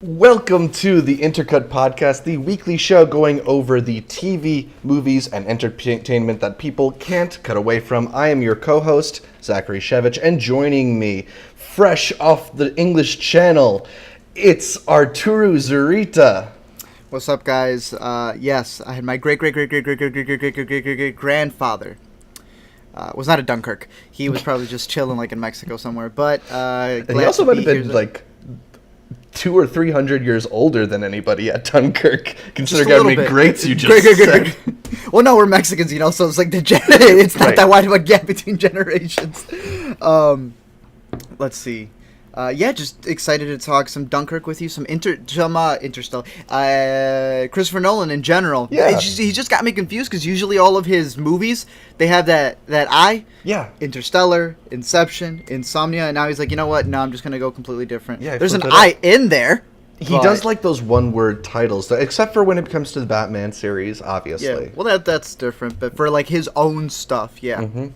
Welcome to the Intercut podcast, the weekly show going over the TV, movies, and entertainment that people can't cut away from. I am your co-host, Zachary Shevich, and joining me, fresh off the English Channel, it's Arturo Zurita. What's up, guys? Yes, I had my great-great-great-great-great-great-great-great-great-grandfather. Was not a Dunkirk. He was probably just chilling, like, in Mexico somewhere, but And he also might have been, like, 200 or 300 years older than anybody at Dunkirk, considering how many greats you just said. Well, no, we're Mexicans, you know, so it's like it's not that wide of a gap between generations. Let's see. Just excited to talk some Dunkirk with you, some Interstellar, Christopher Nolan in general. Yeah. He just got me confused because usually all of his movies, they have that I. Yeah. Interstellar, Inception, Insomnia, and now he's like, you know what? No, I'm just going to go completely different. Yeah, there's an I in there. He does like those one-word titles, except for when it comes to the Batman series, obviously. Yeah, well, that's different, but for like his own stuff, yeah. Mm-hmm.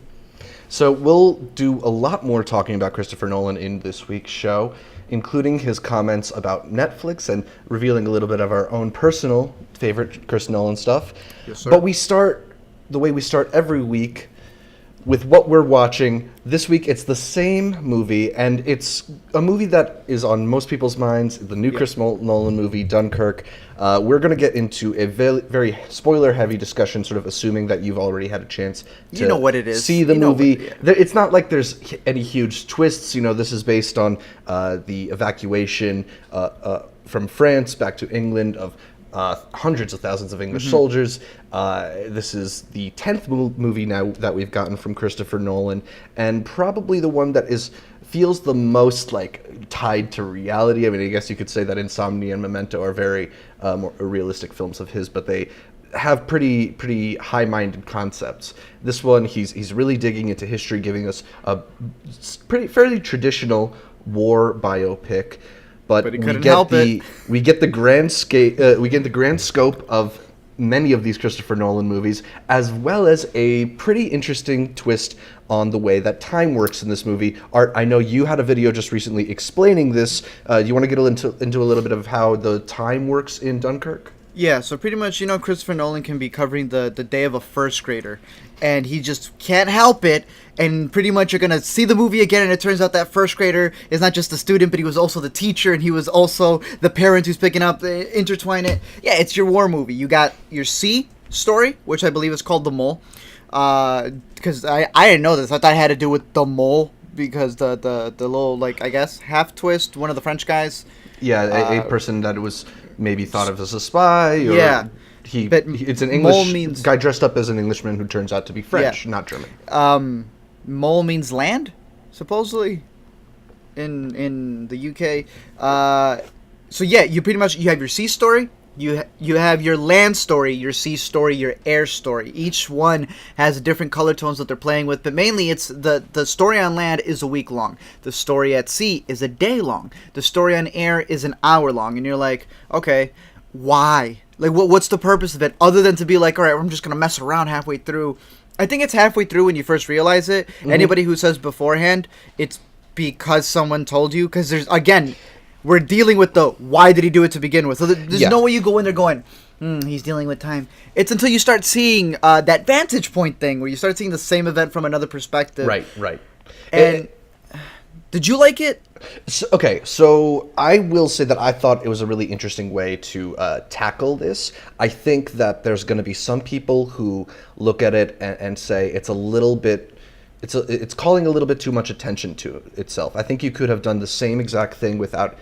So we'll do a lot more talking about Christopher Nolan in this week's show, including his comments about Netflix and revealing a little bit of our own personal favorite Chris Nolan stuff. Yes, sir. But we start the way we start every week with what we're watching. This week it's the same movie, and it's a movie that is on most people's minds, the new Chris Nolan movie, Dunkirk. We're going to get into a very, very spoiler-heavy discussion, sort of assuming that you've already had a chance to what it is. See the movie. It's not like there's any huge twists. You know, this is based on the evacuation from France back to England of hundreds of thousands of English soldiers. This is the 10th movie now that we've gotten from Christopher Nolan, and probably the one that feels the most like tied to reality. I mean, I guess you could say that Insomnia and Memento are very more realistic films of his, but they have pretty high-minded concepts. This one, he's really digging into history, giving us a fairly traditional war biopic. But we get the grand scope of many of these Christopher Nolan movies, as well as a pretty interesting twist on the way that time works in this movie. Art, I know you had a video just recently explaining this. Do you want to get into a little bit of how the time works in Dunkirk? Yeah, so pretty much, you know, Christopher Nolan can be covering the day of a first grader, and he just can't help it, and pretty much you're going to see the movie again, and it turns out that first grader is not just a student, but he was also the teacher, and he was also the parent who's picking up, intertwine it. Yeah, it's your war movie. You got your C story, which I believe is called The Mole, because I didn't know this. I thought it had to do with The Mole, because the little, like, I guess, half twist, one of the French guys. Yeah, a person that was maybe thought of as a spy, or it's an English guy dressed up as an Englishman who turns out to be French, not German. Mole means land, supposedly, in the UK. So yeah, you pretty much, you have your sea story, you have your land story, your sea story, your air story. Each one has different color tones that they're playing with, but mainly it's the story on land is a week long. The story at sea is a day long. The story on air is an hour long, and you're like, okay, why? Like, what's the purpose of it, other than to be like, all right, I'm just gonna mess around halfway through. I think it's halfway through when you first realize it. Anybody who says beforehand, it's because someone told you, because there's, again, we're dealing with the why did he do it to begin with. So there's no way you go in there going, he's dealing with time. It's until you start seeing that vantage point thing, where you start seeing the same event from another perspective. Right. And did you like it? So I will say that I thought it was a really interesting way to tackle this. I think that there's going to be some people who look at it and say it's a little bit, it's calling a little bit too much attention to itself. I think you could have done the same exact thing without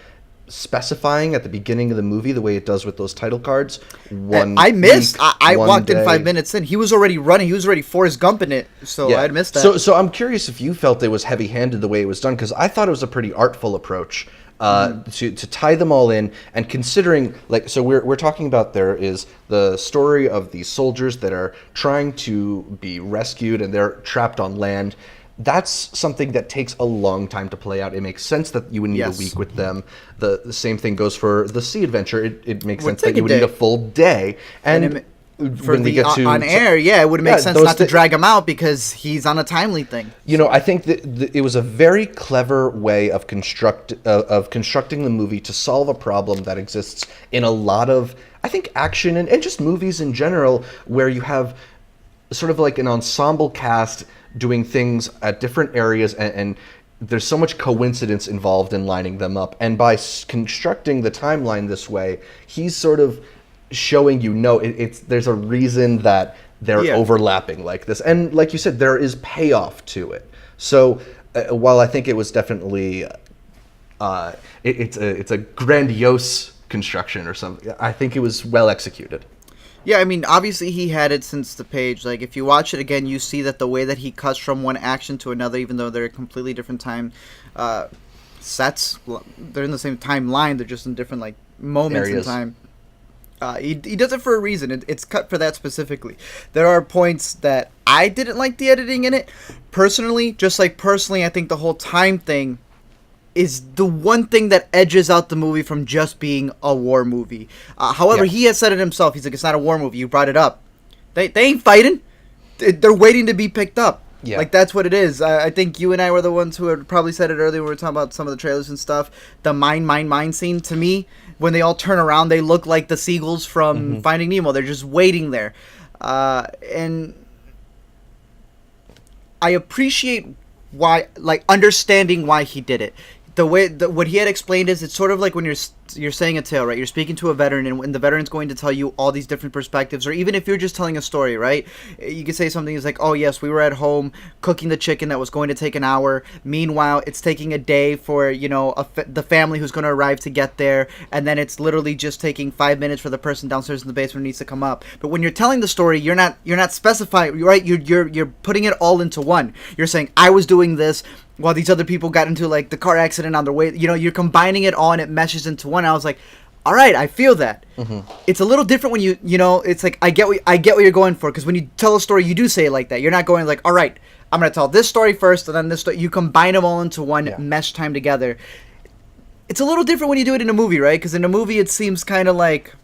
specifying at the beginning of the movie the way it does with those title cards. I walked in 5 minutes in. He was already running. He was already Forrest Gumping it. So I missed that. So I'm curious if you felt it was heavy-handed the way it was done, because I thought it was a pretty artful approach to tie them all in. And considering, like, so we're talking about, there is the story of these soldiers that are trying to be rescued, and they're trapped on land. That's something that takes a long time to play out. It makes sense that you would need a week with them. The same thing goes for the sea adventure. It makes sense that you would need a full day. And for when we get to on air, yeah, it would make sense those not to drag him out because he's on a timely thing. You know, I think that it was a very clever way of constructing the movie to solve a problem that exists in a lot of, I think, action and just movies in general, where you have sort of like an ensemble cast doing things at different areas, and there's so much coincidence involved in lining them up. And by constructing the timeline this way, he's sort of showing there's a reason that they're overlapping like this, and like you said, there is payoff to it. So while I think it was definitely it's a grandiose construction or something, I think it was well executed. Yeah, I mean, obviously he had it since the page. Like, if you watch it again, you see that the way that he cuts from one action to another, even though they're completely different time sets, they're in the same timeline, they're just in different like moments in time. He does it for a reason. It's cut for that specifically. There are points that I didn't like the editing in it. Personally, I think the whole time thing is the one thing that edges out the movie from just being a war movie. However, he has said it himself. He's like, it's not a war movie. You brought it up. They ain't fighting. They're waiting to be picked up. Yeah. Like, that's what it is. I think you and I were the ones who had probably said it earlier when we were talking about some of the trailers and stuff. The mine scene, to me, when they all turn around, they look like the seagulls from Finding Nemo. They're just waiting there. And I appreciate understanding why he did it. What he had explained is, it's sort of like when you're saying a tale, right? You're speaking to a veteran, and the veteran's going to tell you all these different perspectives, or even if you're just telling a story, right? You could say something is like, oh yes, we were at home cooking the chicken that was going to take an hour. Meanwhile, it's taking a day for, the family who's going to arrive to get there, and then it's literally just taking 5 minutes for the person downstairs in the basement who needs to come up. But when you're telling the story, you're not specifying, right? You're putting it all into one. You're saying, I was doing this while these other people got into like the car accident on their way. You're combining it all and it meshes into one. I was like, all right, I feel that. It's a little different when it's like, I get what you're going for, because when you tell a story, you do say it like that. You're not going like, all right, I'm going to tell this story first and then this story. You combine them all into one, mesh time together. It's a little different when you do it in a movie, right? Because in a movie, it seems kind of like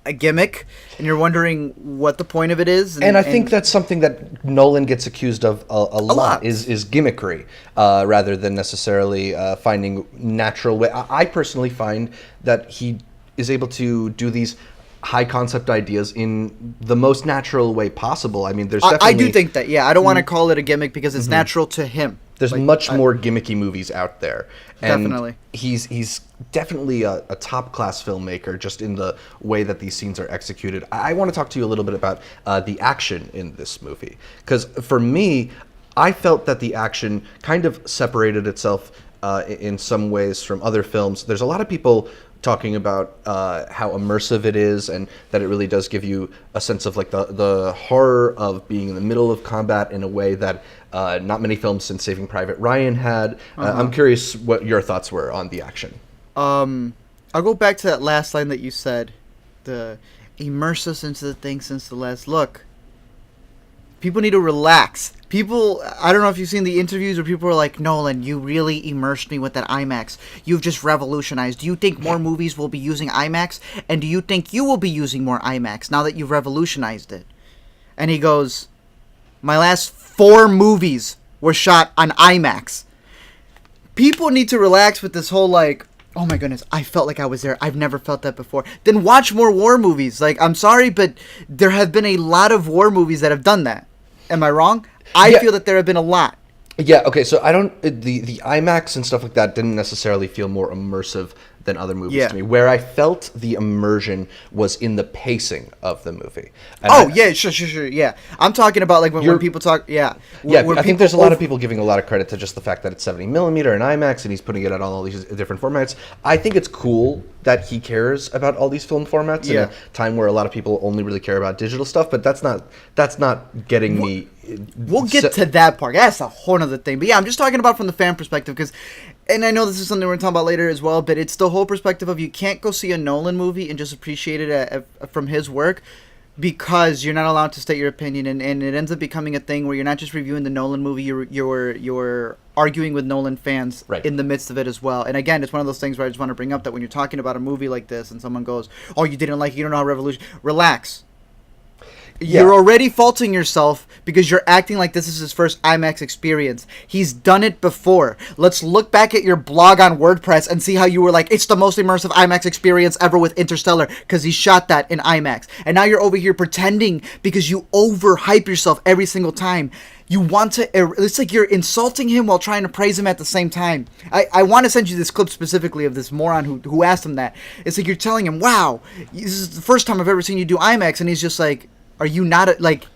a gimmick, and you're wondering what the point of it is. And I think that's something that Nolan gets accused of a lot is gimmickry, rather than necessarily finding natural way. I personally find that he is able to do these high concept ideas in the most natural way possible. I mean, there's definitely... I do think that, I don't want to call it a gimmick because it's natural to him. There's much more gimmicky movies out there. And definitely. He's definitely a top-class filmmaker, just in the way that these scenes are executed. I want to talk to you a little bit about the action in this movie. Because for me, I felt that the action kind of separated itself in some ways from other films. There's a lot of people talking about how immersive it is, and that it really does give you a sense of like the horror of being in the middle of combat in a way that not many films since Saving Private Ryan had. I'm curious what your thoughts were on the action. I'll go back to that last line that you said, the immerse us into the thing since the last look. People need to relax. I don't know if you've seen the interviews where people are like, Nolan, you really immersed me with that IMAX. You've just revolutionized. Do you think more movies will be using IMAX? And do you think you will be using more IMAX now that you've revolutionized it? And he goes, my last 4 movies were shot on IMAX. People need to relax with this whole like, oh my goodness, I felt like I was there. I've never felt that before. Then watch more war movies. Like, I'm sorry, but there have been a lot of war movies that have done that. Am I wrong? I feel that there have been a lot. Yeah, okay, so I don't... The IMAX and stuff like that didn't necessarily feel more immersive than other movies to me. Where I felt the immersion was in the pacing of the movie. And Sure, yeah. I'm talking about like when people talk... I think there's a lot of people giving a lot of credit to just the fact that it's 70mm and IMAX, and he's putting it on all these different formats. I think it's cool that he cares about all these film formats in a time where a lot of people only really care about digital stuff, but that's not getting me... We'll get to that part. That's a whole other thing. But yeah, I'm just talking about from the fan perspective, because, and I know this is something we're going to talk about later as well, but it's the whole perspective of you can't go see a Nolan movie and just appreciate it from his work, because you're not allowed to state your opinion, and it ends up becoming a thing where you're not just reviewing the Nolan movie, you're arguing with Nolan fans in the midst of it as well. And again, it's one of those things where I just want to bring up that when you're talking about a movie like this and someone goes, oh, you didn't like it, you don't know how relax. You're already faulting yourself because you're acting like this is his first IMAX experience. He's done it before. Let's look back at your blog on WordPress and see how you were like, it's the most immersive IMAX experience ever with Interstellar because he shot that in IMAX. And now you're over here pretending because you overhype yourself every single time. You want to, it's like you're insulting him while trying to praise him at the same time. I want to send you this clip specifically of this moron who asked him that. It's like you're telling him, wow, this is the first time I've ever seen you do IMAX. And he's just like, are you not like,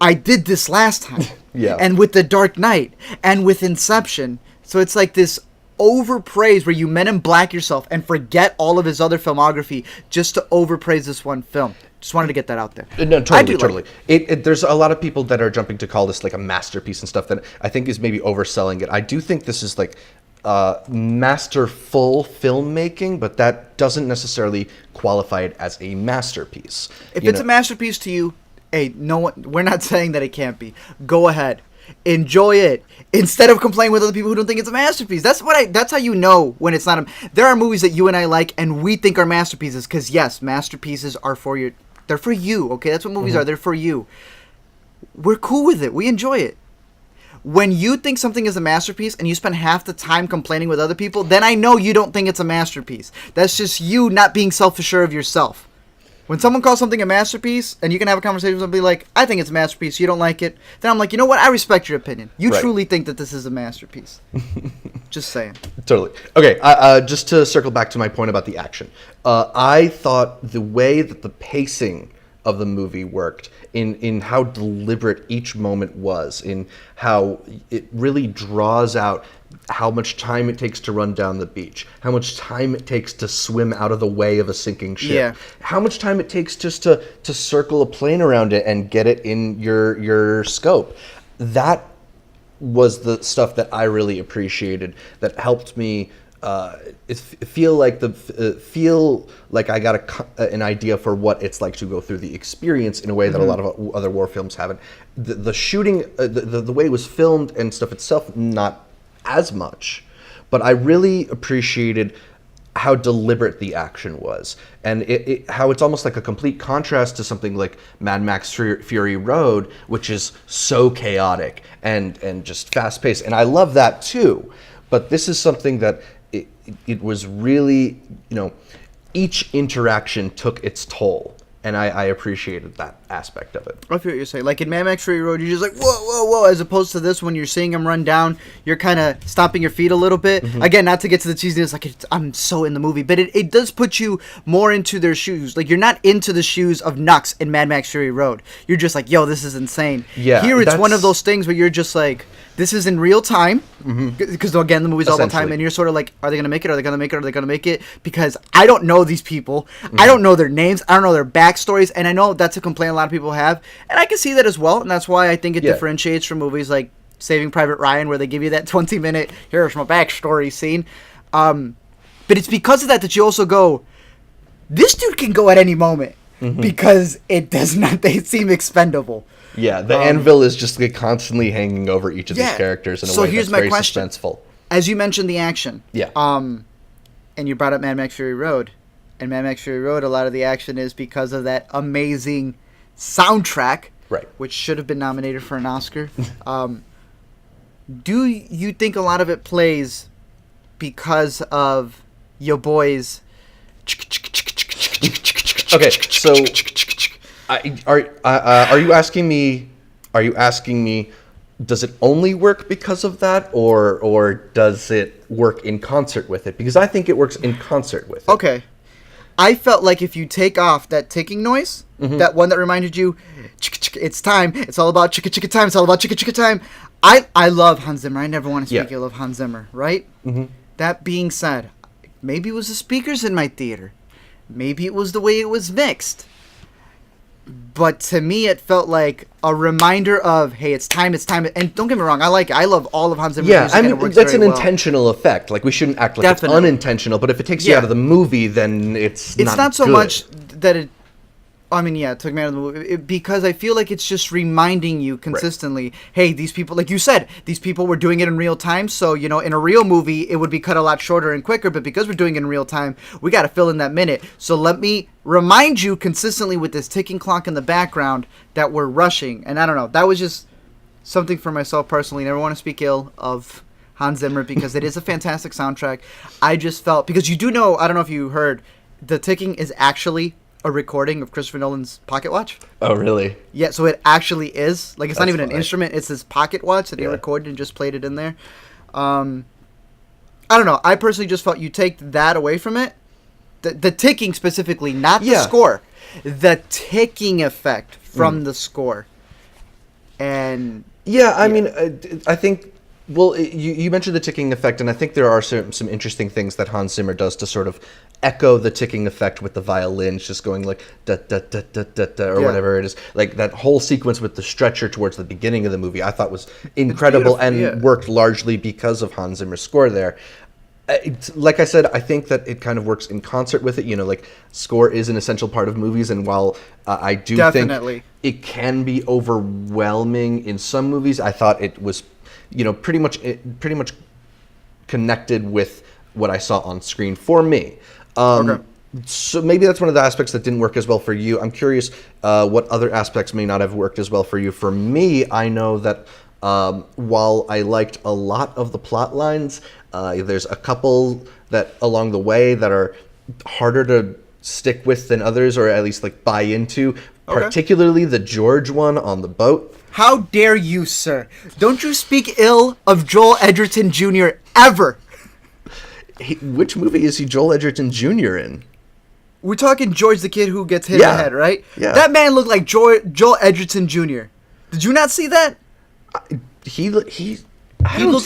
I did this last time. Yeah. And with The Dark Knight and with Inception. So it's like this overpraise where you Men in Black yourself and forget all of his other filmography just to overpraise this one film. Just wanted to get that out there. No, totally. There's a lot of people that are jumping to call this like a masterpiece and stuff that I think is maybe overselling it. I do think this is like masterful filmmaking, but that doesn't necessarily qualify it as a masterpiece. If it's a masterpiece to you, hey, no one, we're not saying that it can't be. Go ahead. Enjoy it instead of complaining with other people who don't think it's a masterpiece. That's how you know when it's not there are movies that you and I like and we think are masterpieces because yes, masterpieces are they're for you, okay? That's what movies are. They're for you. We're cool with it. We enjoy it. When you think something is a masterpiece and you spend half the time complaining with other people, then I know you don't think it's a masterpiece. That's just you not being self-assured of yourself. When someone calls something a masterpiece, and you can have a conversation with them and be like, I think it's a masterpiece, you don't like it, then I'm like, you know what, I respect your opinion. You truly think that this is a masterpiece. Just saying. Totally. Okay, just to circle back to my point about the action. I thought the way that the pacing of the movie worked, in how deliberate each moment was, in how it really draws out how much time it takes to run down the beach, how much time it takes to swim out of the way of a sinking ship, how much time it takes just to circle a plane around it and get it in your scope. That was the stuff that I really appreciated, that helped me feel like I got an idea for what it's like to go through the experience in a way that a lot of other war films haven't. The shooting, the way it was filmed and stuff itself, not as much, but I really appreciated how deliberate the action was, and how it's almost like a complete contrast to something like Mad Max Fury Road, which is so chaotic and just fast paced, and I love that too. But this is something that it was really, each interaction took its toll. And I appreciated that aspect of it. I feel what you're saying. Like in Mad Max Fury Road, you're just like, whoa, whoa, whoa. As opposed to this, when you're seeing him run down, you're kind of stomping your feet a little bit. Again, not to get to the cheesiness, like I'm so in the movie. But it does put you more into their shoes. Like you're not into the shoes of Nux in Mad Max Fury Road. You're just like, yo, this is insane. Yeah, here it's one of those things where you're just like, this is in real time. Because again, the movie's all the time. And you're sort of like, are they going to make it? Are they going to make it? Are they going to make it? Because I don't know these people. I don't know their names. I don't know their backstories. And I know that's a complaint a lot of people have. And I can see that as well. And that's why I think it differentiates from movies like Saving Private Ryan, where they give you that 20-minute, here's my backstory scene. But it's because of that you also go, this dude can go at any moment. Because it does not, they seem expendable. Yeah, the anvil is just like constantly hanging over each of these characters in a way that's very suspenseful. As you mentioned the action. Yeah. And you brought up Mad Max Fury Road. And Mad Max Fury Road, a lot of the action is because of that amazing soundtrack. Right. Which should have been nominated for an Oscar. Do you think a lot of it plays because of your boys? Okay, so are you asking me? Does it only work because of that, or does it work in concert with it? Because I think it works in concert with it. Okay, I felt like if you take off that ticking noise, that one that reminded you, it's time. It's all about chicka chicka time. It's all about chicka chicka time. I love Hans Zimmer. I never want to speak ill of Hans Zimmer, right? That being said, maybe it was the speakers in my theater. Maybe it was the way it was mixed. But to me, it felt like a reminder of, hey, it's time. And don't get me wrong, I like it. I love all of Hans Zimmer's music. I mean, that's an intentional effect. Like, we shouldn't act like it's unintentional. But if it takes you out of the movie, then it's not so good. much that it... I mean, yeah, it took me out of the movie because I feel like it's just reminding you consistently, hey, these people, like you said, these people were doing it in real time. So, you know, in a real movie, it would be cut a lot shorter and quicker. But because we're doing it in real time, we got to fill in that minute. So let me remind you consistently with this ticking clock in the background that we're rushing. And I don't know, that was just something for myself personally. Never want to speak ill of Hans Zimmer because it is a fantastic soundtrack. I just felt, because you do know, I don't know if you heard, the ticking is actually a recording of Christopher Nolan's pocket watch. Oh, really? Yeah, so it actually is. Like, it's That's not even funny. an instrument. It's his pocket watch that he recorded and just played it in there. I don't know. I personally just felt you take that away from it. The ticking specifically, not the score. The ticking effect from the score. And... Yeah, I mean, I think... Well, you mentioned the ticking effect, and I think there are some interesting things that Hans Zimmer does to sort of echo the ticking effect with the violins just going like da da da da da da or whatever it is. Like that whole sequence with the stretcher towards the beginning of the movie, I thought was incredible and worked largely because of Hans Zimmer's score there. Like I said, I think that it kind of works in concert with it. You know, like score is an essential part of movies, and while I do think it can be overwhelming in some movies, I thought it was, you know, pretty much connected with what I saw on screen for me. So maybe that's one of the aspects that didn't work as well for you. I'm curious what other aspects may not have worked as well for you. For me, I know that while I liked a lot of the plot lines, there's a couple that along the way that are harder to stick with than others, or at least like buy into, particularly the George one on the boat. How dare you, sir? Don't you speak ill of Joel Edgerton Jr. ever. Which movie is he Joel Edgerton Jr. in? We're talking George the kid who gets hit in the head, right? Yeah. That man looked like Joel Edgerton Jr. Did you not see that? He looked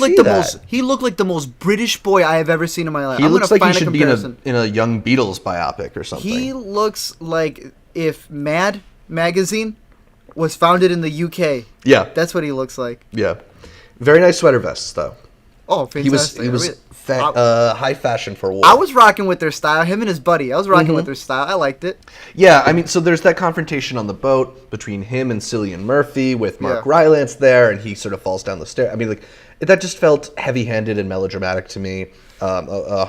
like the most British boy I have ever seen in my life. He looks like he should be in a Young Beatles biopic or something. He looks like if Mad magazine was founded in the UK. Yeah. That's what he looks like. Yeah. Very nice sweater vests, though. Oh, fantastic. He was high fashion for war. I was rocking with their style. Him and his buddy. I was rocking with their style. I liked it. Yeah, I mean, so there's that confrontation on the boat between him and Cillian Murphy with Mark Rylance there, and he sort of falls down the stair. I mean, like, that just felt heavy-handed and melodramatic to me. A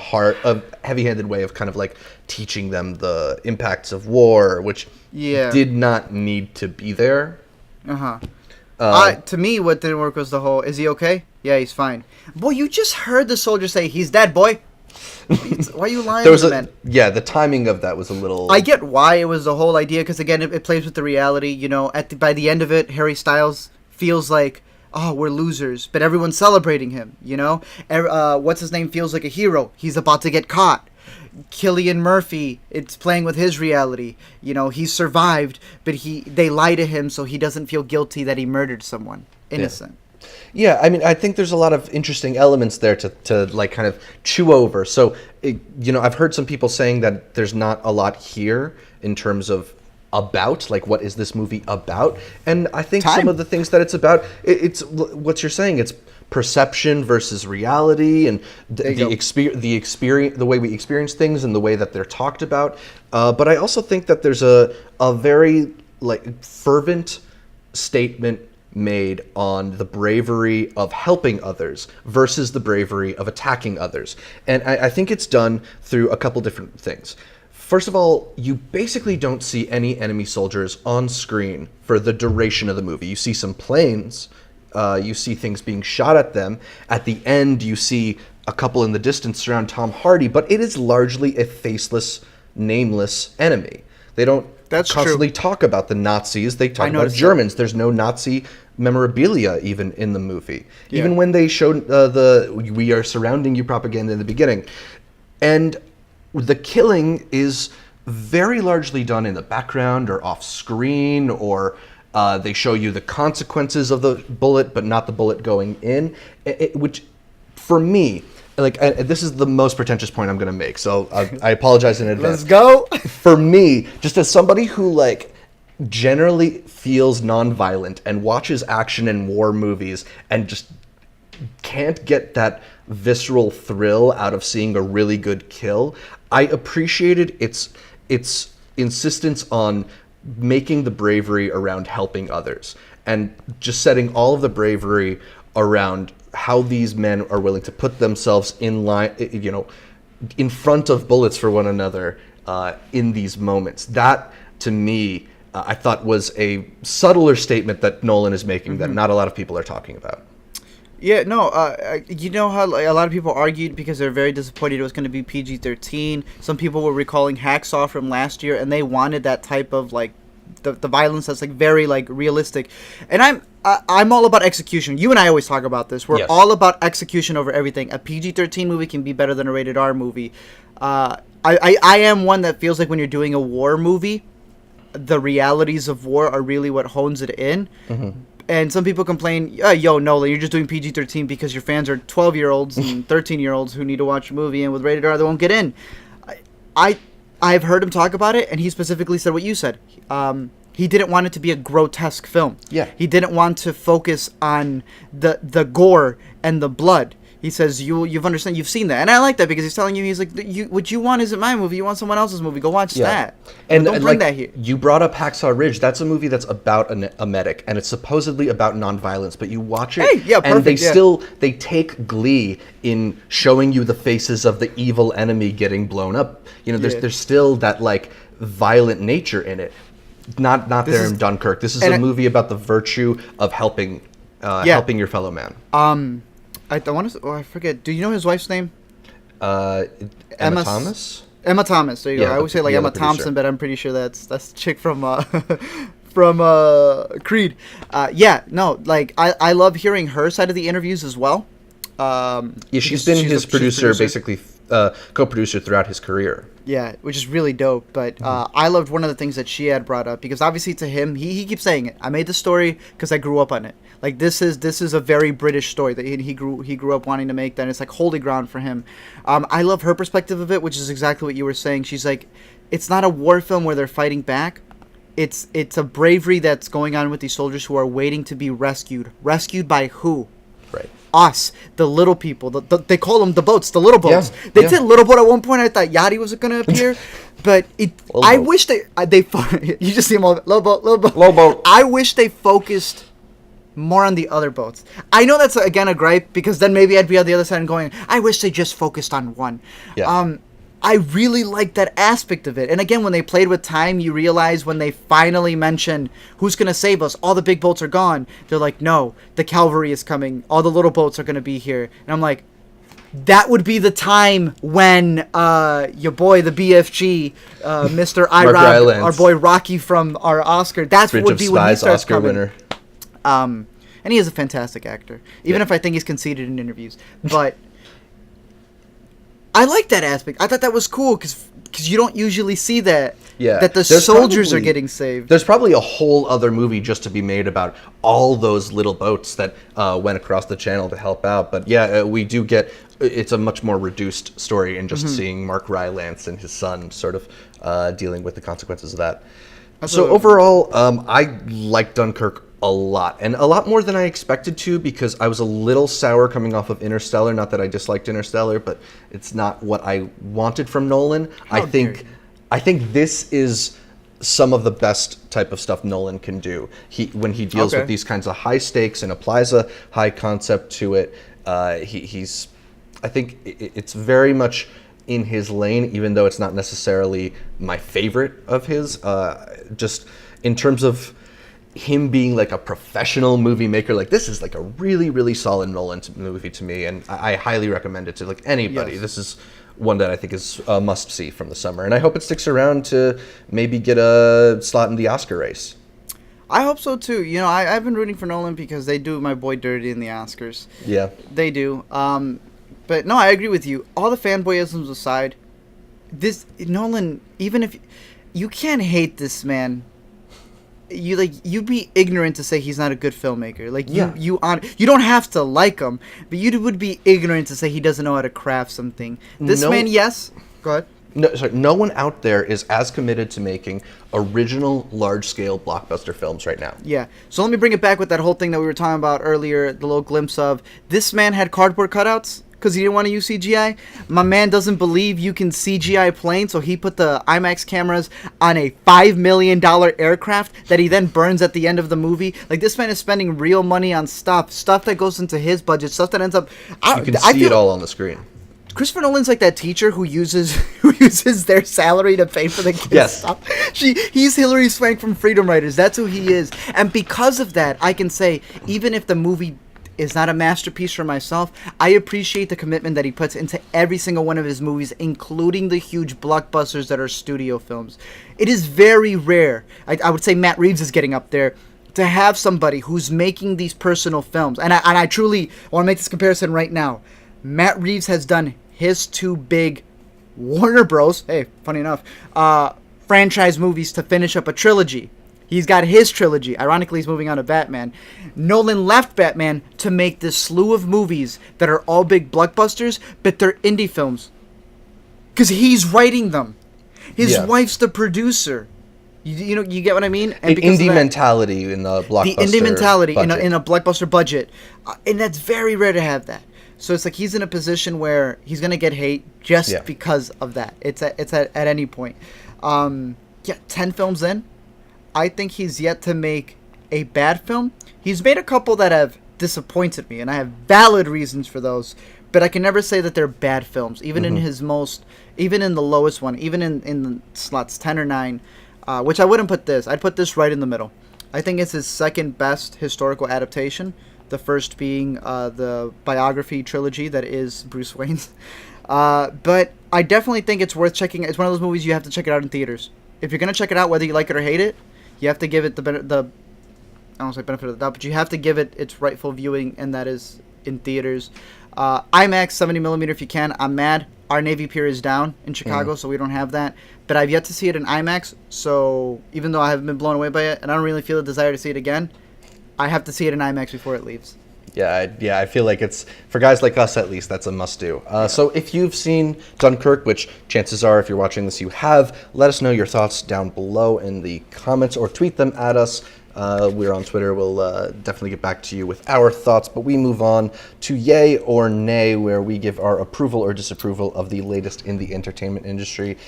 heavy-handed way of kind of like teaching them the impacts of war, which did not need to be there. To me, what didn't work was the whole, is he okay? Yeah, he's fine. Boy, you just heard the soldier say, he's dead, boy. Why are you lying to the man? Yeah, the timing of that was a little... I get why it was the whole idea, because again, it plays with the reality. You know, by the end of it, Harry Styles feels like, oh, we're losers, but everyone's celebrating him, you know? What's his name feels like a hero. He's about to get caught. Cillian Murphy, it's playing with his reality. You know, he survived, but they lie to him so he doesn't feel guilty that he murdered someone. Innocent. Yeah, I mean, I think there's a lot of interesting elements there to like kind of chew over. So, you know, I've heard some people saying that there's not a lot here in terms of about, like, what is this movie about? And I think some of the things that it's about, it's what you're saying, it's perception versus reality, and the experience, the way we experience things, and the way that they're talked about. But I also think that there's a very like fervent statement made on the bravery of helping others versus the bravery of attacking others, and I think it's done through a couple different things. First of all, you basically don't see any enemy soldiers on screen for the duration of the movie. You see some planes. You see things being shot at them. At the end, you see a couple in the distance surround Tom Hardy, but it is largely a faceless, nameless enemy. They don't constantly talk about the Nazis. They talk about Germans. There's no Nazi memorabilia even in the movie. Yeah. Even when they showed the "we are surrounding you" propaganda in the beginning. And the killing is very largely done in the background or off screen, or they show you the consequences of the bullet, but not the bullet going in. Which, for me, like, this is the most pretentious point I'm going to make, so I apologize in advance. Let's go. For me, just as somebody who, like, generally feels nonviolent and watches action and war movies and just can't get that visceral thrill out of seeing a really good kill, I appreciated its insistence on making the bravery around helping others, and just setting all of the bravery around how these men are willing to put themselves in line, in front of bullets for one another in these moments. That, to me, I thought was a subtler statement that Nolan is making that not a lot of people are talking about. Yeah, no, you know how a lot of people argued because they're very disappointed it was going to be PG-13. Some people were recalling Hacksaw from last year, and they wanted that type of, like, the violence that's, like, very, like, realistic. And I'm all about execution. You and I always talk about this. We're all about execution over everything. A PG-13 movie can be better than a rated R movie. I am one that feels like when you're doing a war movie, the realities of war are really what hones it in. And some people complain, yo, Nolan, you're just doing PG-13 because your fans are 12-year-olds and 13-year-olds who need to watch a movie, and with rated R, they won't get in. I've heard him talk about it, and he specifically said what you said. He didn't want it to be a grotesque film. Yeah. He didn't want to focus on the gore and the blood. He says, you've seen that. And I like that because he's telling you, he's like, what you want isn't my movie. You want someone else's movie. Go watch that. And don't bring that here. You brought up Hacksaw Ridge. That's a movie that's about a medic, and it's supposedly about nonviolence, but you watch it, and they take glee in showing you the faces of the evil enemy getting blown up. There's still that, like, violent nature in it. Not there in Dunkirk. This is a movie about the virtue of helping your fellow man. I want to. I forget. Do you know his wife's name? Emma Thomas. Emma Thomas. There you go. I always say like Emma Thompson, but I'm pretty sure that's the chick from Creed. I love hearing her side of the interviews as well. She's been his producer, basically co-producer throughout his career. Yeah, which is really dope. But I loved one of the things that she had brought up, because obviously to him, he keeps saying it. I made the story because I grew up on it. Like, this is a very British story that he grew up wanting to make. That it's like holy ground for him. I love her perspective of it, which is exactly what you were saying. She's like, it's not a war film where they're fighting back. It's a bravery that's going on with these soldiers who are waiting to be rescued. Rescued by who? Right. Us, the little people. They call them the boats, the little boats. They did little boat at one point. I thought Yachty was going to appear, but I wish they you just see them all, little boat. I wish they focused more on the other boats. I know that's again a gripe, because then maybe I'd be on the other side and going, I wish they just focused on one. I really like that aspect of it. And again, when they played with time, you realize when they finally mention who's going to save us, all the big boats are gone. They're like, no, the cavalry is coming. All the little boats are going to be here. And I'm like, that would be the time when your boy, the BFG, Mr. Iraq, our boy Rocky from our Oscar, that's what would be when he starts Oscar coming. Winner. And he is a fantastic actor, even if I think he's conceited in interviews. But I like that aspect. I thought that was cool because you don't usually see that. Yeah, that the soldiers are getting saved. There's probably a whole other movie just to be made about all those little boats that went across the channel to help out. But yeah, we do get. It's a much more reduced story in just seeing Mark Rylance and his son sort of dealing with the consequences of that. So overall, I like Dunkirk a lot, and a lot more than I expected to, because I was a little sour coming off of Interstellar. Not that I disliked Interstellar, but it's not what I wanted from Nolan. I think this is some of the best type of stuff Nolan can do. When he deals with these kinds of high stakes and applies a high concept to it, I think it's very much in his lane, even though it's not necessarily my favorite of his. Just in terms of him being like a professional movie maker, like this is like a really, really solid Nolan movie to me, and I highly recommend it to like anybody. Yes. This is one that I think is a must see from the summer, and I hope it sticks around to maybe get a slot in the Oscar race. I hope so too. You know, I've been rooting for Nolan because they do my boy dirty in the Oscars. Yeah, they do. But no, I agree with you. All the fanboyisms aside, this Nolan, even if you can't hate this man, you'd be ignorant to say he's not a good filmmaker. Like you don't have to like him, but you would be ignorant to say he doesn't know how to craft something. This man, yes. Go ahead. No one out there is as committed to making original, large-scale blockbuster films right now. Yeah. So let me bring it back with that whole thing that we were talking about earlier, the little glimpse of this man had cardboard cutouts. because he didn't want to use CGI. My man doesn't believe you can CGI plane, so he put the IMAX cameras on a $5 million aircraft that he then burns at the end of the movie. Like, this man is spending real money on stuff that goes into his budget, stuff that ends up... You can see it all on the screen. Christopher Nolan's like that teacher who uses their salary to pay for the kids' stuff. He's Hilary Swank from Freedom Writers. That's who he is. And because of that, I can say, even if the movie is not a masterpiece for myself, I appreciate the commitment that he puts into every single one of his movies, including the huge blockbusters that are studio films. It is very rare. I would say Matt Reeves is getting up there, to have somebody who's making these personal films. And I truly want to make this comparison right now. Matt Reeves has done his two big Warner Bros. Hey, funny enough, franchise movies to finish up a trilogy. He's got his trilogy. Ironically, he's moving on to Batman. Nolan left Batman to make this slew of movies that are all big blockbusters, but they're indie films. Because he's writing them. His wife's the producer. You get what I mean? And indie mentality in the blockbuster. The indie mentality budget. in a blockbuster budget, and that's very rare to have that. So it's like he's in a position where he's gonna get hate just because of that. It's at any point. 10 films in, I think he's yet to make a bad film. He's made a couple that have disappointed me, and I have valid reasons for those. But I can never say that they're bad films, even in his even in the lowest one, even in the slots 10 or 9. Which I wouldn't put this. I'd put this right in the middle. I think it's his second best historical adaptation. The first being the biography trilogy that is Bruce Wayne's. But I definitely think it's worth checking. It's one of those movies you have to check it out in theaters. If you're going to check it out, whether you like it or hate it, you have to give it the I don't say benefit of the doubt, but you have to give it its rightful viewing, and that is in theaters. IMAX 70mm if you can. I'm mad. Our Navy Pier is down in Chicago, so we don't have that. But I've yet to see it in IMAX, so even though I haven't been blown away by it, and I don't really feel a desire to see it again, I have to see it in IMAX before it leaves. Yeah, I feel like it's, for guys like us at least, that's a must-do. So if you've seen Dunkirk, which chances are if you're watching this you have, let us know your thoughts down below in the comments or tweet them at us. We're on Twitter. We'll definitely get back to you with our thoughts, but we move on to Yay or Nay, where we give our approval or disapproval of the latest in the entertainment industry.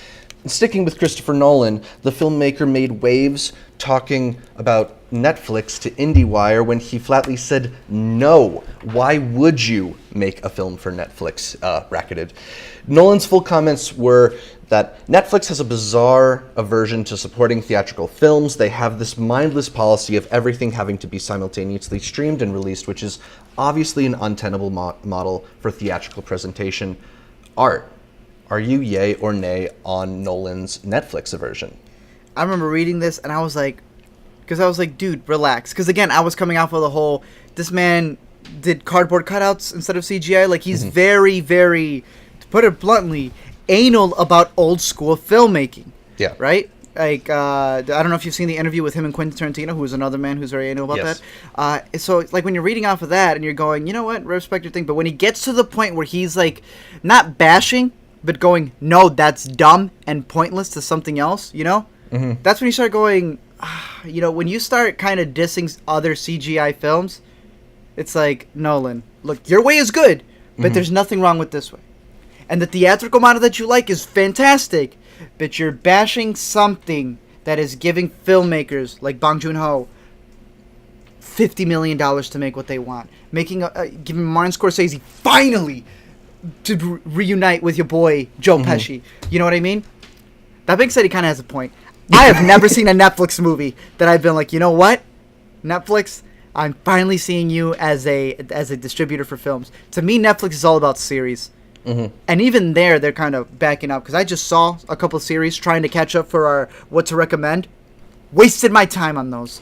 Sticking with Christopher Nolan, the filmmaker made waves talking about Netflix to IndieWire when he flatly said no. Why would you make a film for Netflix? Bracketed. Nolan's full comments were that Netflix has a bizarre aversion to supporting theatrical films. They have this mindless policy of everything having to be simultaneously streamed and released, which is obviously an untenable model for theatrical presentation. Art, are you yay or nay on Nolan's Netflix aversion? I remember reading this and I was like, dude, relax. Because again, I was coming off of the whole, this man did cardboard cutouts instead of CGI. Like, he's very, very, to put it bluntly, anal about old school filmmaking. Yeah. Right? Like, I don't know if you've seen the interview with him and Quentin Tarantino, who is another man who's very anal about that. So, like, when you're reading off of that and you're going, you know what, respect your thing. But when he gets to the point where he's, like, not bashing, but going, no, that's dumb and pointless to something else, you know? That's when you start going, you know, when you start kind of dissing other CGI films, it's like, Nolan, look, your way is good, but there's nothing wrong with this way. And the theatrical model that you like is fantastic, but you're bashing something that is giving filmmakers like Bong Joon-ho $50 million to make what they want. Giving Martin Scorsese finally to reunite with your boy Joe Pesci. You know what I mean? That being said, he kind of has a point. I have never seen a Netflix movie that I've been like, you know what, Netflix, I'm finally seeing you as a distributor for films. To me, Netflix is all about series. And even there, they're kind of backing up. Because I just saw a couple of series trying to catch up for our what to recommend. Wasted my time on those.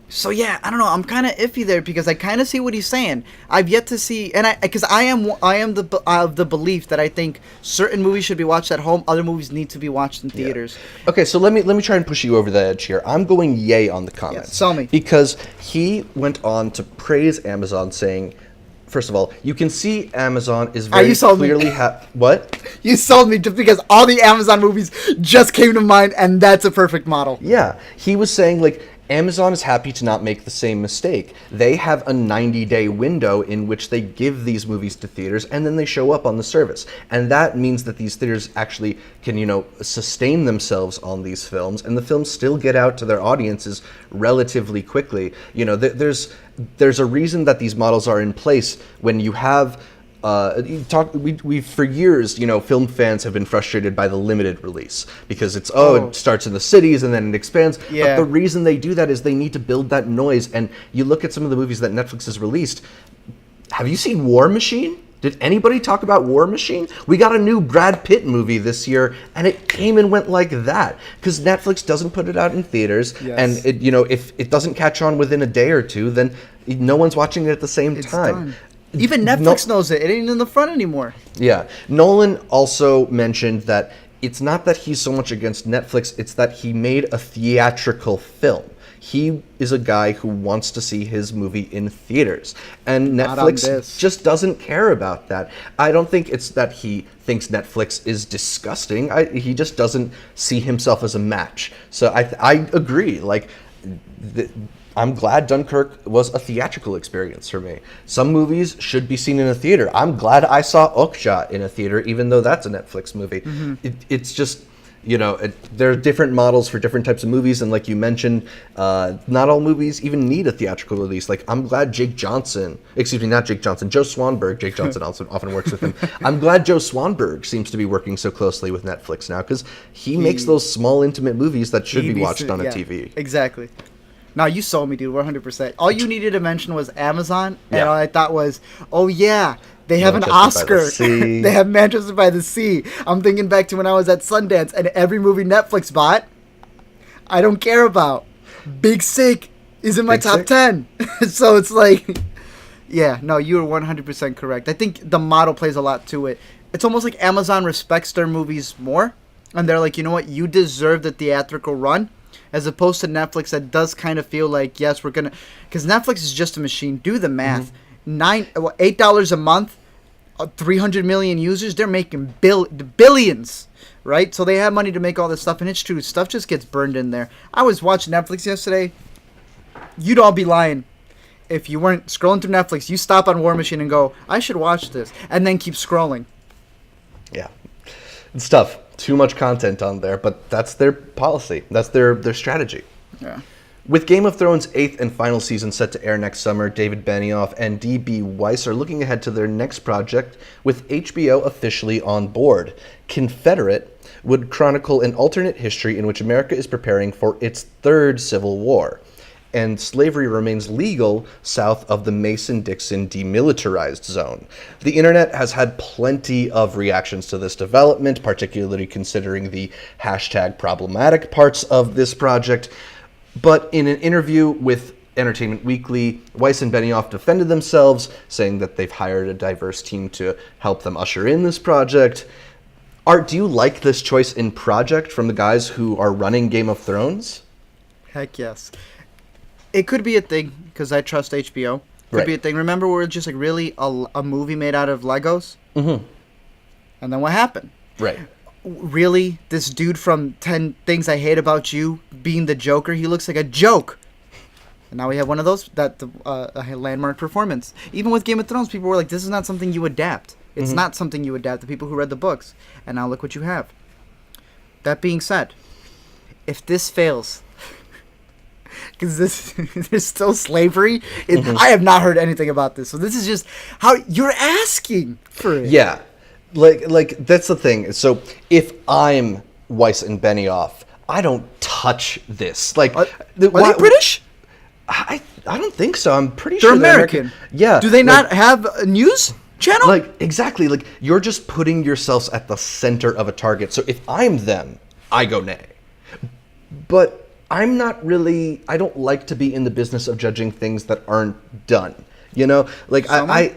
So yeah, I don't know. I'm kind of iffy there because I kind of see what he's saying. I've yet to see, and I am of the belief that I think certain movies should be watched at home, other movies need to be watched in theaters. Yeah. Okay, so let me try and push you over the edge here. I'm going yay on the comments. Yeah, sell me. Because he went on to praise Amazon, saying, first of all, you can see Amazon is very clearly... What? You sold me just because all the Amazon movies just came to mind, and that's a perfect model. Yeah. He was saying, like, Amazon is happy to not make the same mistake. They have a 90-day window in which they give these movies to theaters, and then they show up on the service. And that means that these theaters actually can, sustain themselves on these films, and the films still get out to their audiences relatively quickly. There's a reason that these models are in place. When you have we've for years, film fans have been frustrated by the limited release because it starts in the cities and then it expands. Yeah. But the reason they do that is they need to build that noise. And you look at some of the movies that Netflix has released. Have you seen War Machine? Did anybody talk about War Machine? We got a new Brad Pitt movie this year, and it came and went like that because Netflix doesn't put it out in theaters. Yes. And if it doesn't catch on within a day or two, then no one's watching it at the same time. Done. Even Netflix knows it. It ain't in the front anymore. Yeah. Nolan also mentioned that it's not that he's so much against Netflix, it's that he made a theatrical film. He is a guy who wants to see his movie in theaters. And Netflix just doesn't care about that. I don't think it's that he thinks Netflix is disgusting. He just doesn't see himself as a match. So I agree. I'm glad Dunkirk was a theatrical experience for me. Some movies should be seen in a theater. I'm glad I saw Okja in a theater, even though that's a Netflix movie. Mm-hmm. It's just, there are different models for different types of movies, and like you mentioned, not all movies even need a theatrical release. Like, I'm glad Joe Swanberg, Jake Johnson also often works with him. I'm glad Joe Swanberg seems to be working so closely with Netflix now, because he makes those small, intimate movies that should be watched on a TV. Exactly. No, you sold me, dude, 100%. All you needed to mention was Amazon, and all I thought was, they have an Oscar. They have Manchester by the Sea. I'm thinking back to when I was at Sundance, and every movie Netflix bought, I don't care about. Big Sick is in my top 10. So it's like, you were 100% correct. I think the model plays a lot to it. It's almost like Amazon respects their movies more, and they're like, you know what, you deserve the theatrical run. As opposed to Netflix, that does kind of feel like, yes, we're going to... Because Netflix is just a machine. Do the math. $8 a month, 300 million users, they're making billions, right? So they have money to make all this stuff, and it's true. Stuff just gets burned in there. I was watching Netflix yesterday. You'd all be lying if you weren't scrolling through Netflix. You stop on War Machine and go, I should watch this, and then keep scrolling. Yeah. It's tough. Too much content on there, but that's their policy. That's their strategy. Yeah. With Game of Thrones' 8th and final season set to air next summer, David Benioff and D.B. Weiss are looking ahead to their next project with HBO officially on board. Confederate would chronicle an alternate history in which America is preparing for its third Civil War, and slavery remains legal south of the Mason-Dixon demilitarized zone. The internet has had plenty of reactions to this development, particularly considering the hashtag problematic parts of this project. But in an interview with Entertainment Weekly, Weiss and Benioff defended themselves, saying that they've hired a diverse team to help them usher in this project. Art, do you like this choice in project from the guys who are running Game of Thrones? Heck yes. It could be a thing, because I trust HBO. Could be a thing. Remember where it's just like really a movie made out of Legos? Mm-hmm. And then what happened? Right. Really? This dude from 10 Things I Hate About You being the Joker, he looks like a joke. And now we have one of those, a landmark performance. Even with Game of Thrones, people were like, this is not something you adapt. It's not something you adapt, the people who read the books. And now look what you have. That being said, if this fails... Because there's still slavery. I have not heard anything about this. So this is just how you're asking for it. Yeah. Like that's the thing. So if I'm Weiss and Benioff, I don't touch this. Like, are they British? I don't think so. I'm pretty sure they're American. Yeah. Do they not have a news channel? Like, exactly. Like, you're just putting yourselves at the center of a target. So if I'm them, I go nay. But I'm not really, I don't like to be in the business of judging things that aren't done. Like I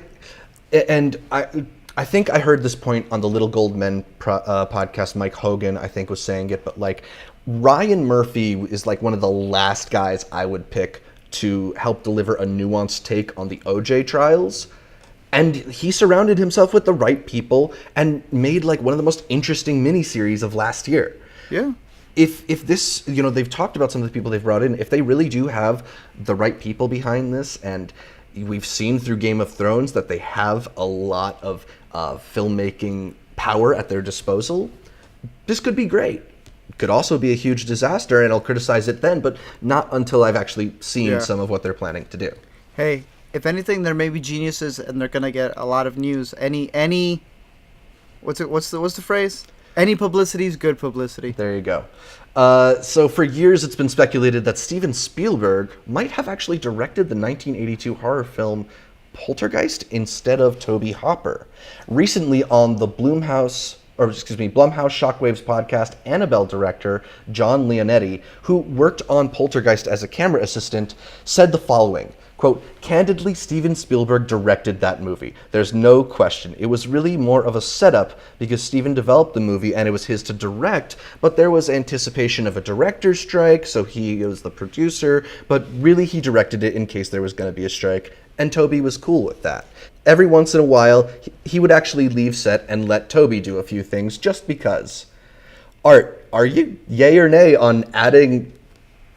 think I heard this point on the Little Gold Men podcast. Mike Hogan, I think, was saying it, but like Ryan Murphy is like one of the last guys I would pick to help deliver a nuanced take on the OJ trials. And he surrounded himself with the right people and made like one of the most interesting miniseries of last year. Yeah. if this, they've talked about some of the people they've brought in. If they really do have the right people behind this, and we've seen through Game of Thrones that they have a lot of filmmaking power at their disposal, this could be great. Could also be a huge disaster, and I'll criticize it then, but not until I've actually seen some of what they're planning to do. Hey, if anything, there may be geniuses, and they're gonna get a lot of news. What's the phrase? Any publicity is good publicity. There you go. So for years, it's been speculated that Steven Spielberg might have actually directed the 1982 horror film Poltergeist instead of Tobe Hooper. Recently, on the Blumhouse Shockwaves podcast, Annabelle director John Leonetti, who worked on Poltergeist as a camera assistant, said the following, quote, "Candidly, Steven Spielberg directed that movie. There's no question. It was really more of a setup because Steven developed the movie and it was his to direct, but there was anticipation of a director's strike, so he was the producer, but really he directed it in case there was going to be a strike, and Toby was cool with that. Every once in a while, he would actually leave set and let Toby do a few things just because." Art, are you yay or nay on adding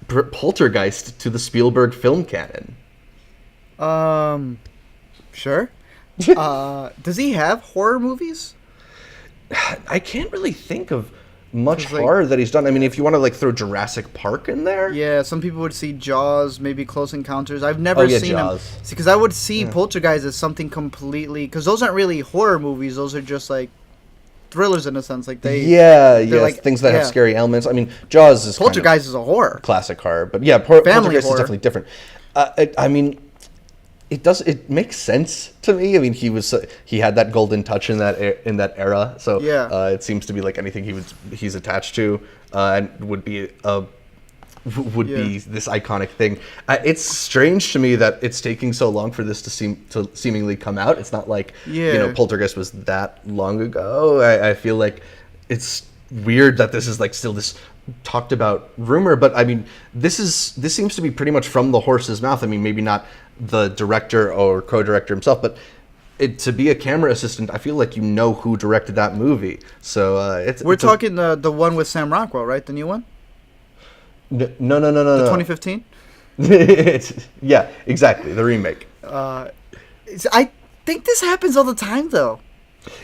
Poltergeist to the Spielberg film canon? Sure. Does he have horror movies? I can't really think of much horror that he's done. I mean, if you want to throw Jurassic Park in there. Yeah, some people would see Jaws, maybe Close Encounters. I've never seen Jaws. them. See, because I would see Poltergeist as something completely, because those aren't really horror movies. Those are just thrillers in a sense. They're Things that have scary elements. I mean, Jaws is Poltergeist is a horror, classic horror, but yeah, Poltergeist horror is definitely different. I mean, it makes sense to me. I mean, he had that golden touch in that era, so it seems to be anything he's attached to and would be this iconic thing. It's strange to me that it's taking so long for this to seemingly come out. It's not like Poltergeist was that long ago. I feel like it's weird that this is still this talked about rumor, but I mean, this seems to be pretty much from the horse's mouth. I mean, maybe not the director or co-director himself, but to be a camera assistant, I feel like who directed that movie. So we're talking the one with Sam Rockwell, right? The new one? No. The 2015? Yeah, exactly. The remake. I think this happens all the time, though.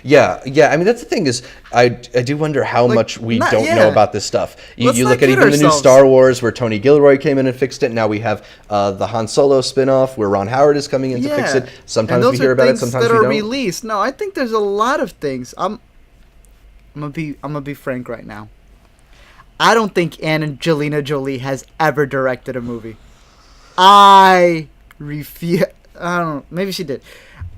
Yeah. I mean, that's the thing is, I do wonder how much we don't know about this stuff. You look at even the new Star Wars, where Tony Gilroy came in and fixed it. Now we have the Han Solo spin-off, where Ron Howard is coming in to fix it. Sometimes we hear about it, sometimes we don't. That are released. No, I think there's a lot of things. I'm gonna be frank right now. I don't think Angelina Jolie has ever directed a movie. I refuse. I don't know. Maybe she did.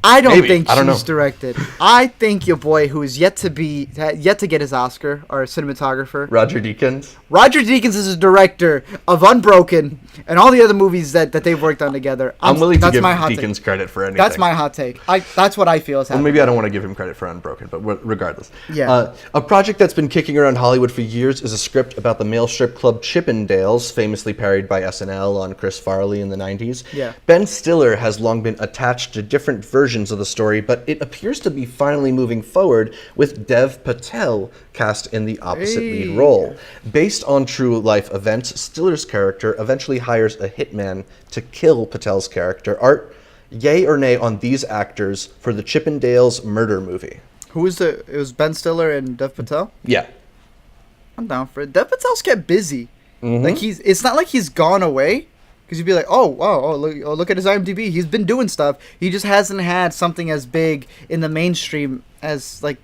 I don't think she's directed. I think your boy, who is yet to get his Oscar, our cinematographer, Roger Deakins. Roger Deakins is a director of Unbroken and all the other movies that they've worked on together. I'm willing to give Deakins credit for anything. That's my hot take. That's what I feel is happening. Well, maybe I don't want to give him credit for Unbroken, but regardless. Yeah. A project that's been kicking around Hollywood for years is a script about the male strip club Chippendales, famously parodied by SNL on Chris Farley in the 90s. Yeah. Ben Stiller has long been attached to different versions of the story, but it appears to be finally moving forward with Dev Patel cast in the opposite lead role. Based on true life events, Stiller's character eventually hires a hitman to kill Patel's character. Art, yay or nay on these actors for the Chippendales murder movie? It was Ben Stiller and Dev Patel? Yeah. I'm down for it. Dev Patel's kept busy. Mm-hmm. It's not like he's gone away. Because you'd be like, look at his IMDb. He's been doing stuff. He just hasn't had something as big in the mainstream as the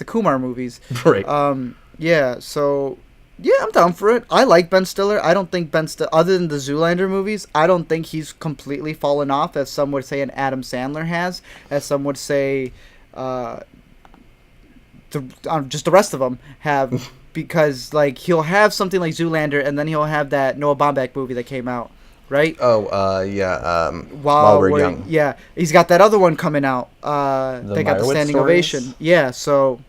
Kumar movies. Right. Yeah. So I'm down for it. I like Ben Stiller. I don't think Ben Stiller, other than the Zoolander movies, I don't think he's completely fallen off, as some would say an Adam Sandler has, as some would say, just the rest of them have, because he'll have something like Zoolander, and then he'll have that Noah Baumbach movie that came out. Right? While We're Young. Yeah, he's got that other one coming out. They got the standing ovation. Yeah, so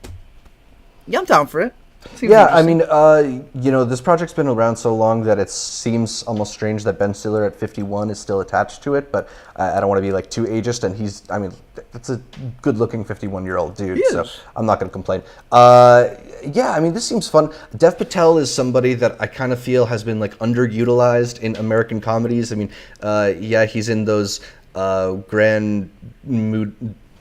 I'm down for it. Seems Yeah, I interesting. mean, this project's been around so long that it seems almost strange that Ben Stiller at 51 is still attached to it, but I don't want to be like too ageist, and that's a good-looking 51-year-old dude, so I'm not going to complain. Yeah, I mean, this seems fun. Dev Patel is somebody that I kind of feel has been like underutilized in American comedies. I mean, yeah, he's in those Grand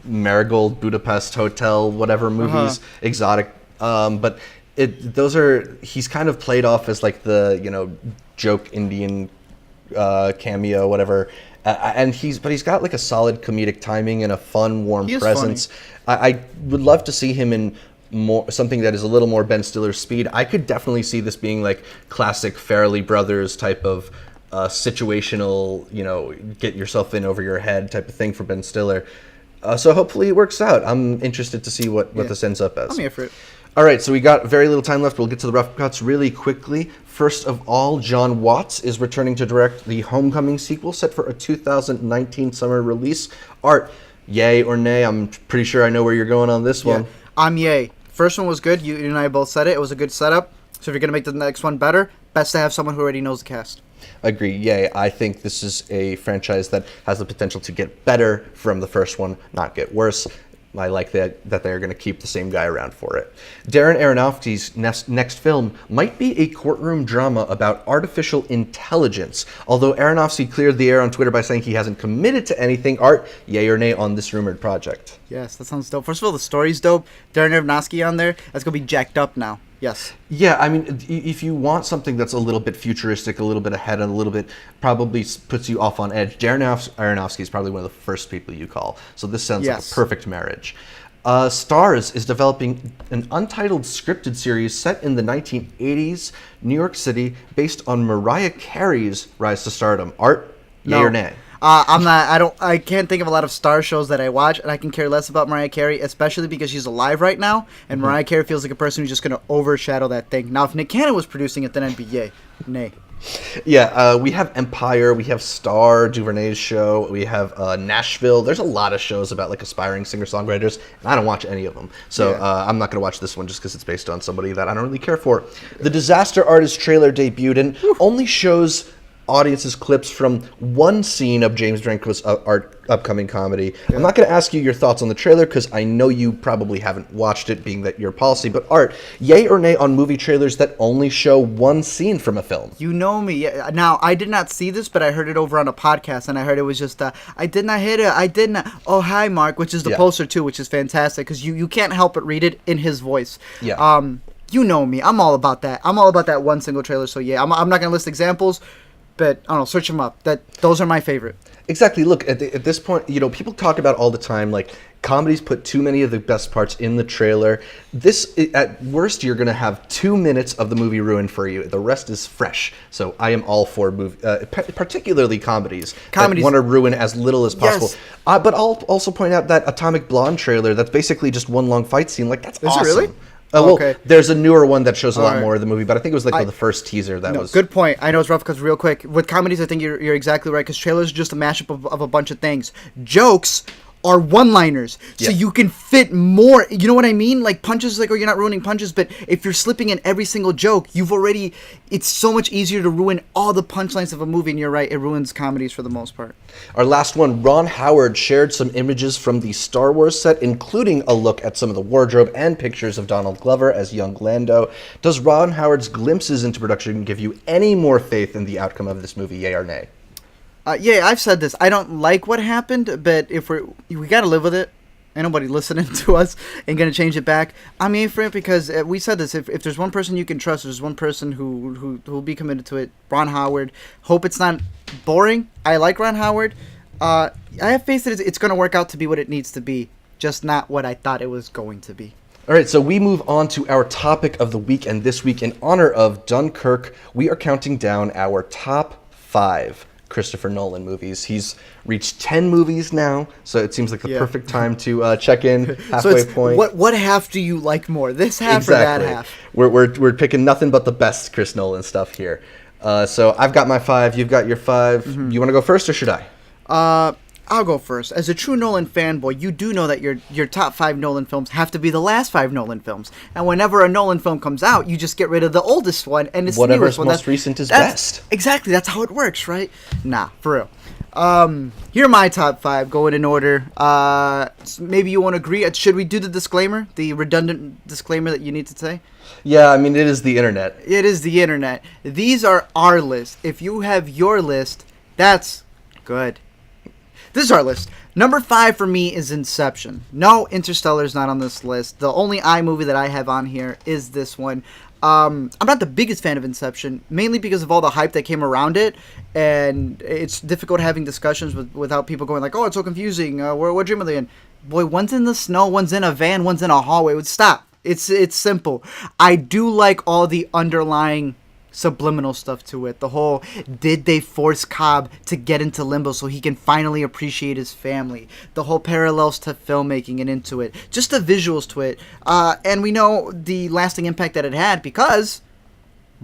Marigold, Budapest Hotel, whatever movies, exotic, but he's kind of played off as like the joke Indian cameo, whatever, and he's got like a solid comedic timing and a fun, warm presence. I would love to see him in something that is a little more Ben Stiller's speed. I could definitely see this being like classic Farrelly Brothers type of situational, get yourself in over your head type of thing for Ben Stiller. So hopefully it works out. I'm interested to see what this ends up as. I'm here for it. All right, so we got very little time left. We'll get to the rough cuts really quickly. First of all, John Watts is returning to direct the Homecoming sequel set for a 2019 summer release. Art, yay or nay? I'm pretty sure I know where you're going on this one. I'm yay. First one was good. You and I both said it. It was a good setup. So if you're going to make the next one better, best to have someone who already knows the cast. Agree. Yay. I think this is a franchise that has the potential to get better from the first one, not get worse. I like that they're going to keep the same guy around for it. Darren Aronofsky's next film might be a courtroom drama about artificial intelligence. Although Aronofsky cleared the air on Twitter by saying he hasn't committed to anything. Art, yay or nay on this rumored project? Yes, that sounds dope. First of all, the story's dope. Darren Aronofsky on there, that's going to be jacked up now. Yes. Yeah, I mean, if you want something that's a little bit futuristic, a little bit ahead, and a little bit probably puts you off on edge, Darren Aronofsky is probably one of the first people you call. So this sounds like a perfect marriage. Starz is developing an untitled scripted series set in the 1980s New York City based on Mariah Carey's rise to stardom. Art, yay or nay? I can't think of a lot of star shows that I watch, and I can care less about Mariah Carey, especially because she's alive right now, and Mariah Carey feels like a person who's just going to overshadow that thing. Now, if Nick Cannon was producing it, then I'd be yay. Nay. Yeah, we have Empire, we have Star, DuVernay's show, we have Nashville. There's a lot of shows about like aspiring singer-songwriters, and I don't watch any of them. So I'm not going to watch this one just because it's based on somebody that I don't really care for. The Disaster Artist trailer debuted and only shows audiences clips from one scene of James Franco's upcoming comedy. I'm not going to ask you your thoughts on the trailer because I know you probably haven't watched it, being that your policy. But Art, yay or nay on movie trailers that only show one scene from a film? You know me. Yeah. Now, I did not see this, but I heard it over on a podcast, and I heard it was just, I did not hit it. I did not. Oh, hi, Mark, which is the poster too, which is fantastic because you can't help but read it in his voice. Yeah. You know me. I'm all about that. I'm all about that one single trailer. So yeah, I'm not going to list examples. But I don't know, search them up. Those are my favorite. Exactly. Look, at this point, people talk about all the time, like, comedies put too many of the best parts in the trailer. This, at worst, you're going to have 2 minutes of the movie ruined for you. The rest is fresh. So I am all for particularly comedies that want to ruin as little as possible. Yes. But I'll also point out that Atomic Blonde trailer, that's basically just one long fight scene. Like, that's awesome. Is it really? Well, there's a newer one that shows a lot more of the movie, but I think it was like the first teaser that was... Good point. I know it's rough because real quick, with comedies, I think you're exactly right because trailers are just a mashup of a bunch of things. Jokes are one-liners, so you can fit more. You know what I mean? Like punches, like, oh, you're not ruining punches, but if you're slipping in every single joke, it's so much easier to ruin all the punchlines of a movie, and you're right, it ruins comedies for the most part. Our last one, Ron Howard shared some images from the Star Wars set, including a look at some of the wardrobe and pictures of Donald Glover as young Lando. Does Ron Howard's glimpses into production give you any more faith in the outcome of this movie, yay or nay? Yeah, I've said this. I don't like what happened, but if we got to live with it. Ain't nobody listening to us and going to change it back. I'm in for it because we said this. If there's one person you can trust, there's one person who will be committed to it. Ron Howard. Hope it's not boring. I like Ron Howard. I have faith that it's going to work out to be what it needs to be, just not what I thought it was going to be. All right, so we move on to our topic of the week, and this week, in honor of Dunkirk, we are counting down our top 5 Christopher Nolan movies. He's reached 10 movies now, so it seems like the perfect time to check in halfway point. What half do you like more, this half or that half? We're picking nothing but the best Chris Nolan stuff here. So I've got my 5, you've got your 5. You want to go first, or should I? I'll go first. As a true Nolan fanboy, you do know that your top 5 Nolan films have to be the last 5 Nolan films. And whenever a Nolan film comes out, you just get rid of the oldest one and it's whatever's the newest one. Most recent is best. Exactly. That's how it works, right? Nah, for real. Here are my top 5 going in order. Maybe you won't agree. Should we do the disclaimer? The redundant disclaimer that you need to say? Yeah, I mean, it is the internet. It is the internet. These are our list. If you have your list, that's good. This is our list. Number 5 for me is Inception. No, Interstellar's not on this list. The only movie that I have on here is this one. I'm not the biggest fan of Inception, mainly because of all the hype that came around it, and it's difficult having discussions without people going like, "Oh, it's so confusing. What dream are they in?" Boy, one's in the snow, one's in a van, one's in a hallway. Stop. It's simple. I do like all the underlying subliminal stuff to it. The whole, did they force Cobb to get into limbo so he can finally appreciate his family? The whole parallels to filmmaking and into it. Just the visuals to it. And we know the lasting impact that it had because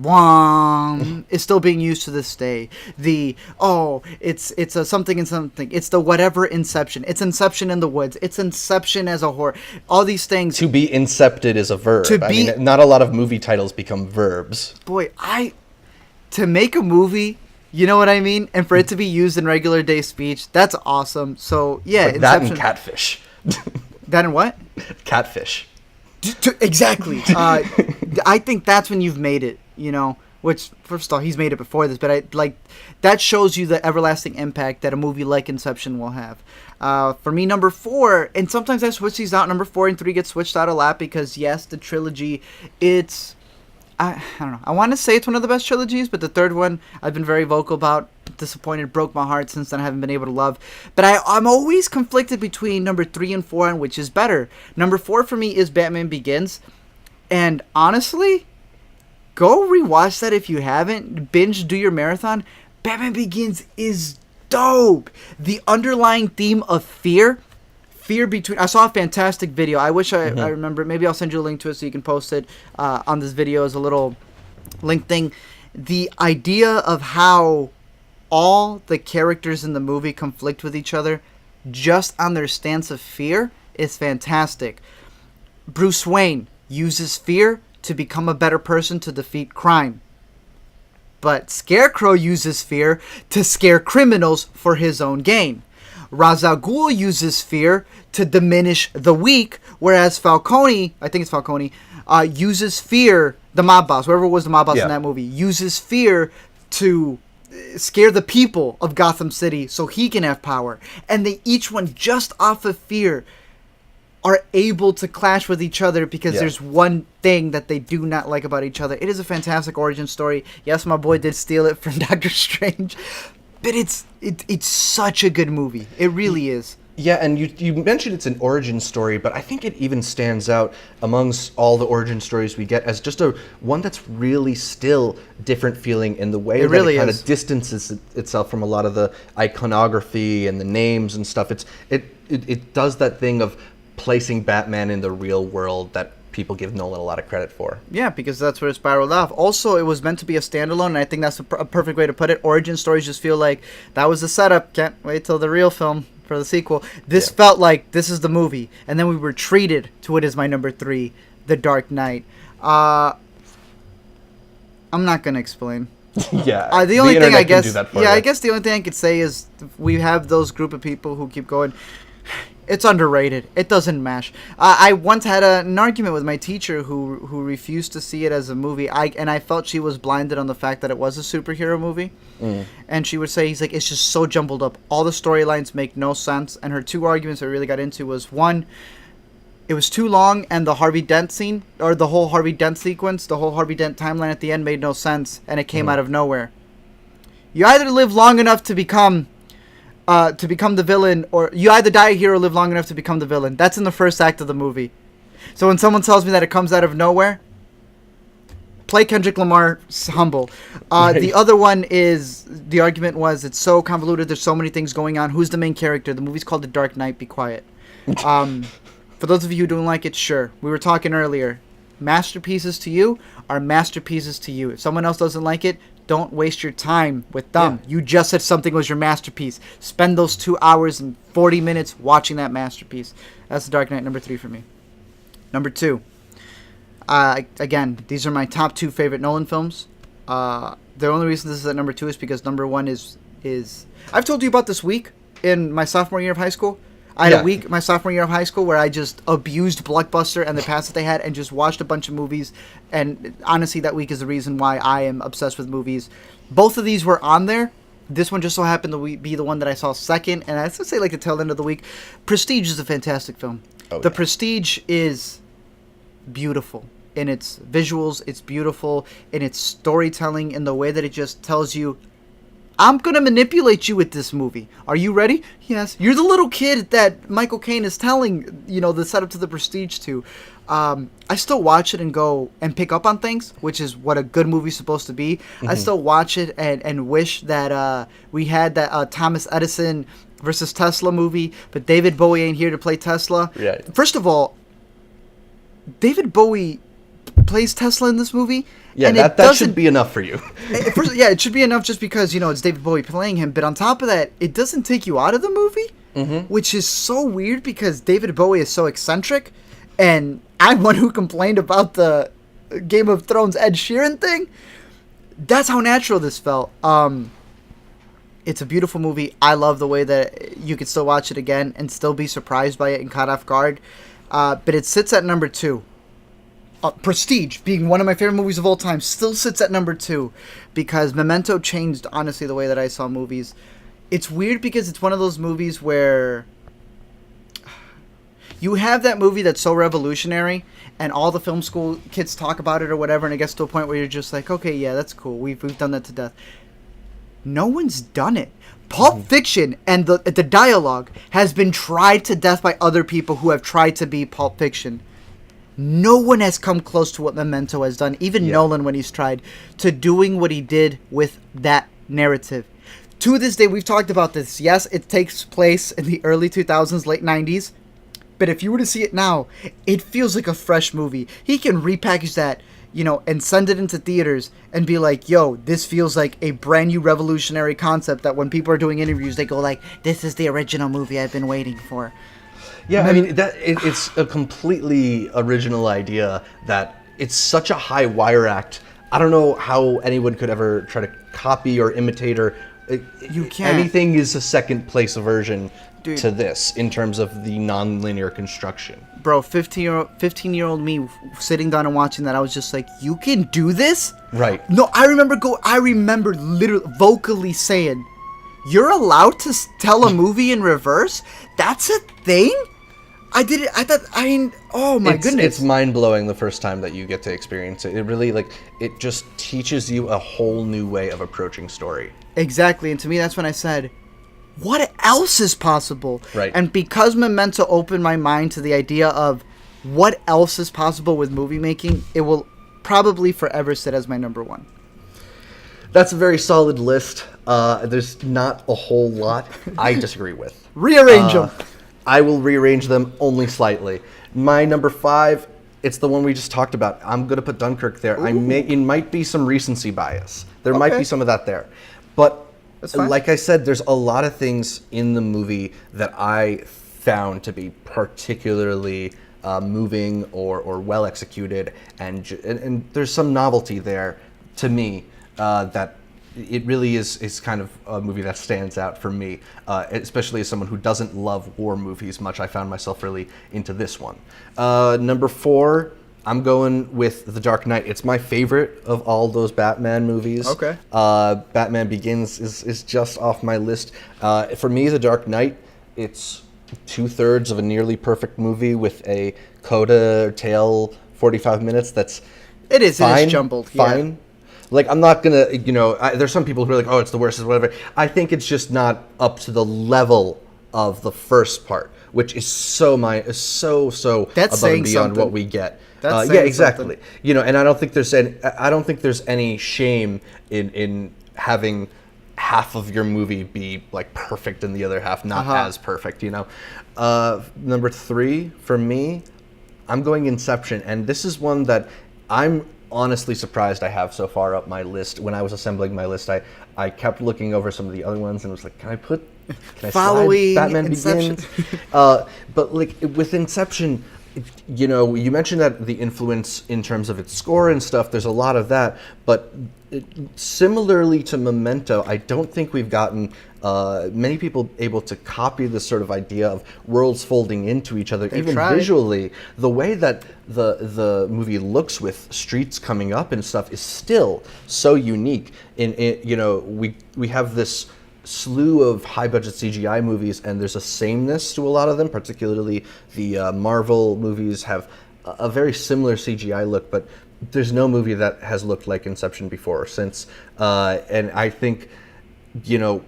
is still being used to this day. It's a something and something. It's the whatever Inception. It's Inception in the woods. It's Inception as a horror. All these things. To be incepted is a verb. I mean, not a lot of movie titles become verbs. Boy, to make a movie, you know what I mean? And for it to be used in regular day speech, that's awesome. So, yeah. Like that and Catfish. That and what? Catfish. Exactly. I think that's when you've made it, you know, which, first of all, he's made it before this, but that shows you the everlasting impact that a movie like Inception will have. For me, number 4, and sometimes I switch these out, number 4 and 3 get switched out a lot because, yes, the trilogy, I don't know. I want to say it's one of the best trilogies, but the third one I've been very vocal about. Disappointed, broke my heart. Since then, I haven't been able to love. But I'm always conflicted between number 3 and 4 on which is better. Number 4 for me is Batman Begins. And honestly, go rewatch that if you haven't. Binge, do your marathon. Batman Begins is dope. The underlying theme of fear between. I saw a fantastic video. I wish I remember. Maybe I'll send you a link to it so you can post it on this video as a little link thing. The idea of how all the characters in the movie conflict with each other just on their stance of fear is fantastic. Bruce Wayne uses fear to become a better person to defeat crime. But Scarecrow uses fear to scare criminals for his own gain. Ra's al Ghul uses fear to diminish the weak, whereas Falcone, I think it's Falcone, uses fear, the mob boss, whoever was the mob boss in that movie, uses fear to scare the people of Gotham City so he can have power. And they each one, just off of fear, are able to clash with each other because there's one thing that they do not like about each other. It is a fantastic origin story. Yes, my boy did steal it from Doctor Strange. But it's such a good movie. It really is. Yeah, and you mentioned it's an origin story, but I think it even stands out amongst all the origin stories we get as just one that's really still different feeling in the way that it kind of distances itself from a lot of the iconography and the names and stuff. It does that thing of placing Batman in the real world that people give Nolan a lot of credit for. Yeah, because that's where it spiraled off. Also, it was meant to be a standalone, and I think that's a perfect way to put it. Origin stories just feel like that was the setup. Can't wait till the real film for the sequel. This felt like this is the movie, and then we were treated to it as my number 3, The Dark Knight. I'm not gonna explain. The only thing I guess, I guess the only thing I could say is we have those group of people who keep going, it's underrated. It doesn't mash. I once had an argument with my teacher who refused to see it as a movie. I felt she was blinded on the fact that it was a superhero movie. And she would say, he's like, it's just so jumbled up. All the storylines make no sense. And her 2 arguments I really got into was, 1, it was too long, and the Harvey Dent scene, or the whole Harvey Dent sequence, the whole Harvey Dent timeline at the end made no sense, and it came out of nowhere. You either live long enough to become the villain, or you either die a hero or live long enough to become the villain. That's in the first act of the movie. So when someone tells me that it comes out of nowhere, play Kendrick Lamar humble. The other one is, the argument was, it's so convoluted, there's so many things going on. Who's the main character? The movie's called The Dark Knight, be quiet. For those of you who don't like it, sure. We were talking earlier. Masterpieces to you are masterpieces to you. If someone else doesn't like it, don't waste your time with them. Yeah. You just said something was your masterpiece. Spend those 2 hours and 40 minutes watching that masterpiece. That's The Dark Knight, number 3 for me. Number 2. Again, these are my top 2 favorite Nolan films. The only reason this is at number 2 is because number 1 is I've told you about this week in my sophomore year of high school. I had a week my sophomore year of high school where I just abused Blockbuster and the past that they had and just watched a bunch of movies. And honestly, that week is the reason why I am obsessed with movies. Both of these were on there. This one just so happened to be the one that I saw second. And I have to say, like, the tail end of the week. Prestige is a fantastic film. The Prestige is beautiful in its visuals. It's beautiful in its storytelling, in the way that it just tells you, I'm going to manipulate you with this movie. Are you ready? Yes. You're the little kid that Michael Caine is telling, the setup to The Prestige to. I still watch it and go and pick up on things, which is what a good movie's supposed to be. Mm-hmm. I still watch it and wish that we had that Thomas Edison versus Tesla movie, but David Bowie ain't here to play Tesla. Yeah. First of all, David Bowie plays Tesla in this movie. Yeah, and that should be enough for you. First, it should be enough just because, it's David Bowie playing him. But on top of that, it doesn't take you out of the movie, which is so weird because David Bowie is so eccentric. And I'm one who complained about the Game of Thrones Ed Sheeran thing. That's how natural this felt. It's a beautiful movie. I love the way that you could still watch it again and still be surprised by it and caught off guard. But it sits at number 2. Prestige, being one of my favorite movies of all time, still sits at number 2 because Memento changed, honestly, the way that I saw movies. It's weird because it's one of those movies where you have that movie that's so revolutionary and all the film school kids talk about it or whatever, and it gets to a point where you're just like, okay, yeah, that's cool. We've done that to death. No one's done it. Pulp Fiction and the dialogue has been tried to death by other people who have tried to be Pulp Fiction. No one has come close to what Memento has done, even Nolan when he's tried, to doing what he did with that narrative. To this day, we've talked about this. Yes, it takes place in the early 2000s, late 90s. But if you were to see it now, it feels like a fresh movie. He can repackage that, and send it into theaters and be like, yo, this feels like a brand new revolutionary concept that when people are doing interviews, they go like, this is the original movie I've been waiting for. Yeah, I mean, it's a completely original idea that it's such a high wire act. I don't know how anyone could ever try to copy or imitate or... You can't. Anything is a second place version to this in terms of the non-linear construction. Bro, 15-year-old me sitting down and watching that, I was just like, you can do this? Right. No, I remember literally vocally saying, you're allowed to tell a movie in reverse? That's a thing? I did it. Oh my goodness. It's mind-blowing the first time that you get to experience it. It really, it just teaches you a whole new way of approaching story. Exactly. And to me, that's when I said, what else is possible? Right. And because Memento opened my mind to the idea of what else is possible with movie making, it will probably forever sit as my number 1. That's a very solid list. There's not a whole lot I disagree with. Rearrange them. I will rearrange them only slightly. My number 5, it's the one we just talked about. I'm going to put Dunkirk there. It might be some recency bias. There might be some of that there. But like I said, there's a lot of things in the movie that I found to be particularly moving or well executed. And there's some novelty there to me that it really is kind of a movie that stands out for me, especially as someone who doesn't love war movies much. I found myself really into this one. Number 4, I'm going with The Dark Knight. It's my favorite of all those Batman movies. Okay. Batman Begins is just off my list. For me, The Dark Knight, it's 2/3 of a nearly perfect movie with a coda tail 45 minutes that's It is fine, jumbled. fine. Yeah. Like, I'm not gonna, there's some people who are like, oh, it's the worst, it's whatever. I think it's just not up to the level of the first part, which is so That's above and beyond something. what we get. That's yeah, exactly. Something. And I don't think there's any shame in having half of your movie be like perfect and the other half not as perfect. Number 3 for me, I'm going Inception, and this is one that I'm honestly surprised I have so far up my list. When I was assembling my list, I kept looking over some of the other ones and was like, can I Following slide Batman Inception. Begins? But like with Inception, you know, you mentioned that the influence in terms of its score and stuff, there's a lot of that. But similarly to Memento, I don't think we've gotten many people able to copy this sort of idea of worlds folding into each other, even tried. visually. The way that the movie looks with streets coming up and stuff is still so unique. You know, we have this slew of high-budget CGI movies, and there's a sameness to a lot of them. Particularly the Marvel movies have a very similar CGI look, but there's no movie that has looked like Inception before or since. And I think, you know,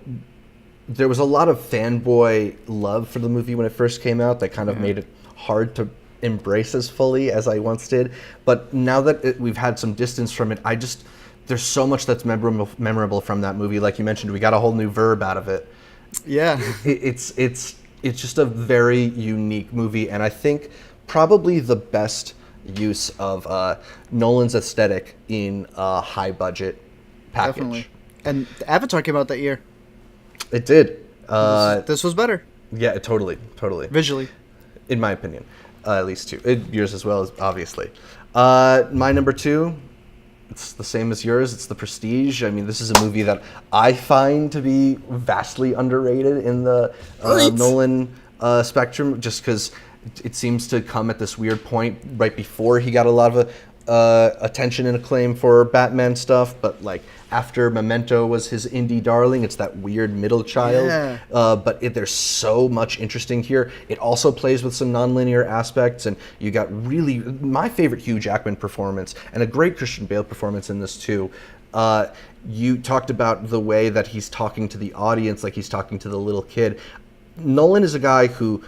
there was a lot of fanboy love for the movie when it first came out that kind of made it hard to embrace as fully as I once did. But now that we've had some distance from it, there's so much that's memorable from that movie. Like you mentioned, we got a whole new verb out of it. Yeah. It's just a very unique movie, and I think probably the best use of Nolan's aesthetic in a high budget package. Definitely. And Avatar came out that year. It did. This was better. Yeah, totally. Visually. In my opinion, at least too. Yours as well, as obviously. My number 2. It's the same as yours. It's The Prestige. I mean, this is a movie that I find to be vastly underrated in the Nolan spectrum, just because it seems to come at this weird point right before he got a lot of attention and acclaim for Batman stuff, but like after Memento was his indie darling, it's that weird middle child. Yeah. But there's so much interesting here. It also plays with some nonlinear aspects, and you got really my favorite Hugh Jackman performance and a great Christian Bale performance in this too. You talked about the way that he's talking to the audience, like he's talking to the little kid. Nolan is a guy who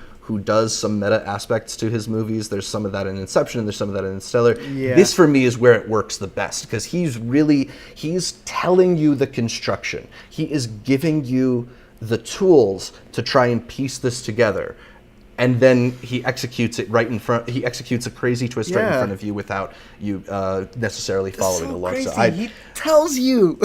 does some meta aspects to his movies. There's some of that in Inception, and there's some of that in Interstellar. Yeah. This, for me, is where it works the best, because he's telling you the construction. He is giving you the tools to try and piece this together. And then he executes it right in front. He executes a crazy twist right in front of you without you necessarily following along. Crazy. So He tells you.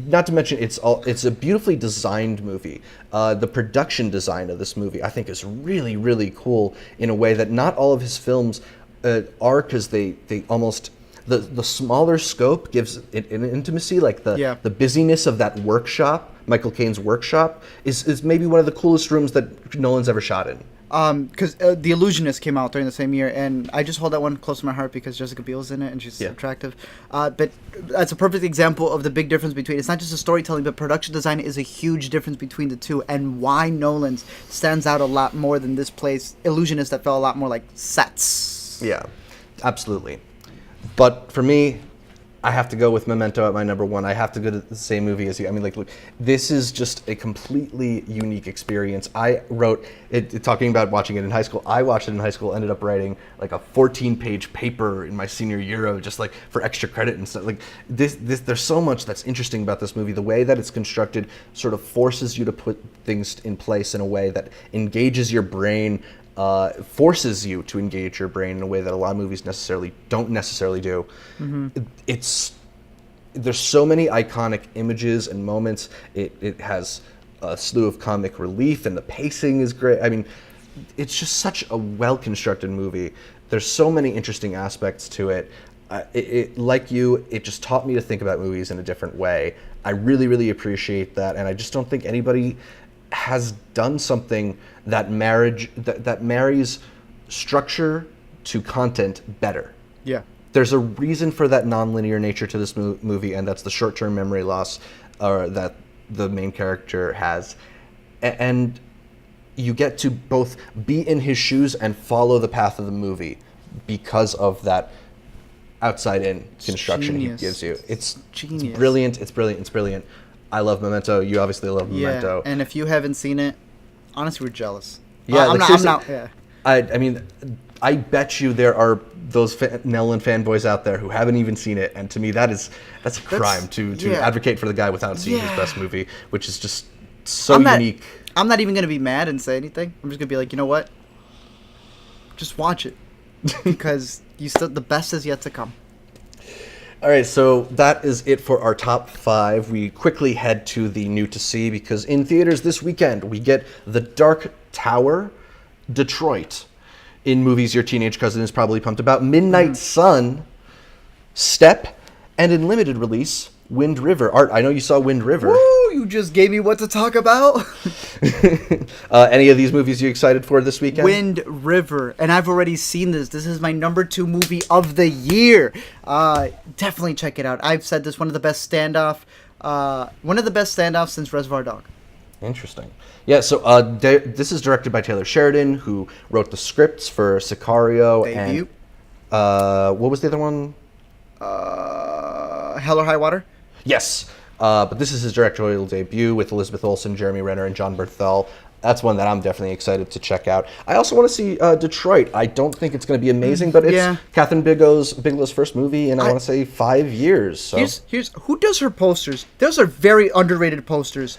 Not to mention, it's a beautifully designed movie. The production design of this movie, I think, is really, really cool in a way that not all of his films are, because they almost the smaller scope gives it an intimacy. Like the busyness of that workshop, Michael Caine's workshop, is maybe one of the coolest rooms that Nolan's ever shot in. Because The Illusionist came out during the same year, and I just hold that one close to my heart because Jessica Biel's in it, and she's attractive. But that's a perfect example of the big difference between, it's not just the storytelling, but production design is a huge difference between the two, and why Nolan's stands out a lot more than this place, Illusionist, that felt a lot more like sets. Yeah, absolutely. But for me, I have to go with Memento at my number 1. I have to go to the same movie as you. I mean, like, look, this is just a completely unique experience. I wrote it, talking about watching it in high school. I watched it in high school, ended up writing like a 14-page paper in my senior year, just like for extra credit and stuff. Like this, there's so much that's interesting about this movie. The way that it's constructed sort of forces you to put things in place in a way that engages your brain. Forces you to engage your brain in a way that a lot of movies don't necessarily do. Mm-hmm. There's so many iconic images and moments. It has a slew of comic relief, and the pacing is great. I mean, it's just such a well-constructed movie. There's so many interesting aspects to it. Like you, it just taught me to think about movies in a different way. I really, really appreciate that, and I just don't think anybody has done something that marries structure to content better. Yeah. There's a reason for that nonlinear nature to this movie, and that's the short-term memory loss that the main character has. And you get to both be in his shoes and follow the path of the movie because of that outside-in construction he gives you. It's genius. It's brilliant. It's brilliant. It's brilliant. I love Memento. You obviously love Memento. And if you haven't seen it, honestly, we're jealous. Yeah, I'm not. Yeah. I mean, I bet you there are those Nolan fanboys out there who haven't even seen it, and to me, that's a crime to advocate for the guy without seeing his best movie, which is just so unique. I'm not even gonna be mad and say anything. I'm just gonna be like, you know what? Just watch it, because the best is yet to come. All right, so that is it for our top 5. We quickly head to the new to see because in theaters this weekend we get The Dark Tower, Detroit. In movies your teenage cousin is probably pumped about, Midnight Sun, Step, and in limited release, Wind River. Art, I know you saw Wind River. Woo! You just gave me what to talk about. Any of these movies you excited for this weekend? Wind River, and I've already seen this. This is my number 2 movie of the year. Definitely check it out. I've said this one of the best standoffs since Reservoir Dog. Interesting. Yeah, so this is directed by Taylor Sheridan, who wrote the scripts for Sicario Debut. and what was the other one? Hell or High Water. Yes, but this is his directorial debut with Elizabeth Olsen, Jeremy Renner, and John Bernthal. That's one that I'm definitely excited to check out. I also want to see Detroit. I don't think it's going to be amazing, but it's Catherine Bigelow's first movie in, I want to say, 5 years. So. Here's who does her posters. Those are very underrated posters.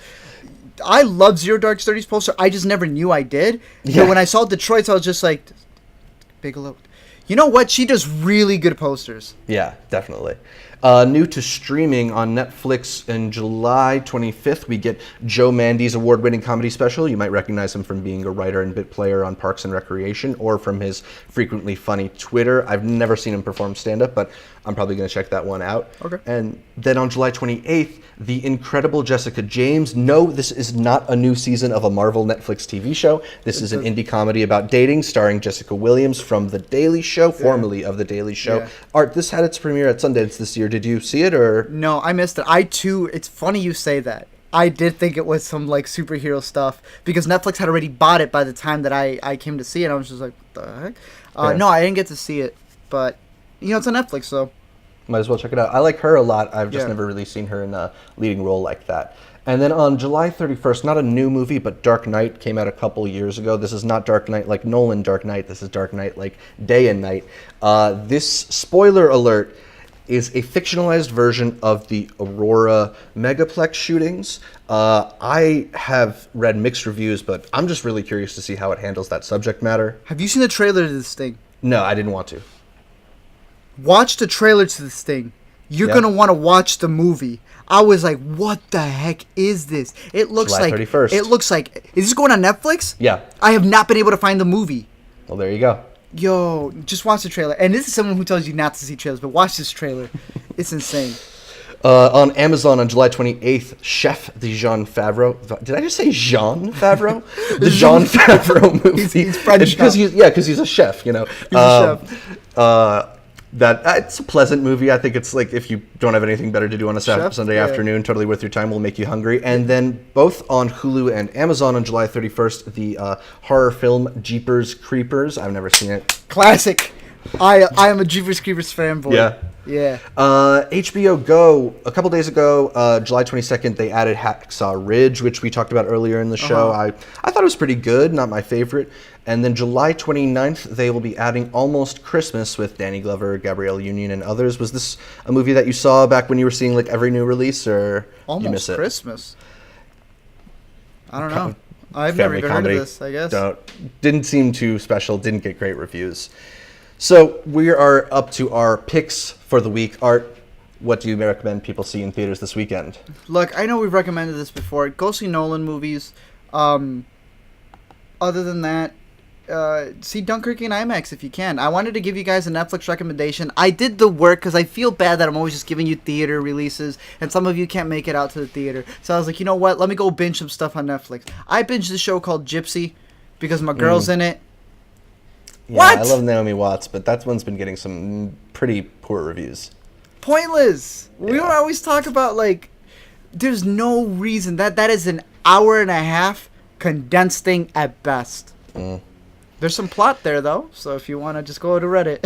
I love Zero Dark Thirty's poster. I just never knew I did. Yeah. But when I saw Detroit, I was just like, Bigelow. You know what? She does really good posters. Yeah, definitely. New to streaming on Netflix in July 25th, we get Joe Mandy's award-winning comedy special. You might recognize him from being a writer and bit player on Parks and Recreation or from his frequently funny Twitter. I've never seen him perform stand-up, but I'm probably going to check that one out. Okay. And then on July 28th, The Incredible Jessica James. No, this is not a new season of a Marvel Netflix TV show. This is an indie comedy about dating starring Jessica Williams from The Daily Show, formerly of The Daily Show. Yeah. Art, this had its premiere at Sundance this year. Did you see it or? No, I missed it. I too. It's funny you say that. I did think it was some like superhero stuff because Netflix had already bought it by the time that I came to see it. I was just like, what the heck? No, I didn't get to see it, but you know it's on Netflix, so might as well check it out. I like her a lot. I've just never really seen her in a leading role like that. And then on July 31st, not a new movie, but Dark Knight came out a couple years ago. This is not Dark Knight like Nolan Dark Knight. This is Dark Knight like Day and Night. This, spoiler alert, is a fictionalized version of the Aurora megaplex shootings. I have read mixed reviews, but I'm just really curious to see how it handles that subject matter. Have you seen the trailer to this thing? No, I didn't want to. Watch the trailer to this thing. You're going to want to watch the movie. I was like, what the heck is this? It looks July like 31st. It looks like, is this going on Netflix? Yeah. I have not been able to find the movie. Well, there you go. Yo, just watch the trailer. And this is someone who tells you not to see trailers, but watch this trailer. It's insane. On Amazon on July 28th, Chef, the Jean Favreau. Did I just say Jean Favreau? The Jean Favreau movie. He's French. Because he's a chef, you know. He's a chef. It's a pleasant movie. I think it's like if you don't have anything better to do on a Sunday afternoon, totally worth your time, will make you hungry. And then both on Hulu and Amazon on July 31st, the horror film Jeepers Creepers. I've never seen it. Classic. I am a Jeepers Creepers fanboy. Yeah. HBO Go, a couple days ago, July 22nd, they added Hacksaw Ridge, which we talked about earlier in the show. I thought it was pretty good, not my favorite. And then July 29th, they will be adding Almost Christmas with Danny Glover, Gabrielle Union, and others. Was this a movie that you saw back when you were seeing like every new release, or you miss it? Almost Christmas? I don't know. I've never even heard of this, I guess. Didn't seem too special, didn't get great reviews. So we are up to our picks for the week. Art, what do you recommend people see in theaters this weekend? Look, I know we've recommended this before. Go see Nolan movies. Other than that, see Dunkirk in IMAX if you can. I wanted to give you guys a Netflix recommendation. I did the work because I feel bad that I'm always just giving you theater releases, and some of you can't make it out to the theater. So I was like, you know what? Let me go binge some stuff on Netflix. I binged a show called Gypsy because my girl's in it. Yeah, what? I love Naomi Watts, but that one's been getting some pretty poor reviews. Pointless. We don't always talk about, like, there's no reason. That is an hour and a half condensed thing at best. There's some plot there, though, so if you want to just go to Reddit.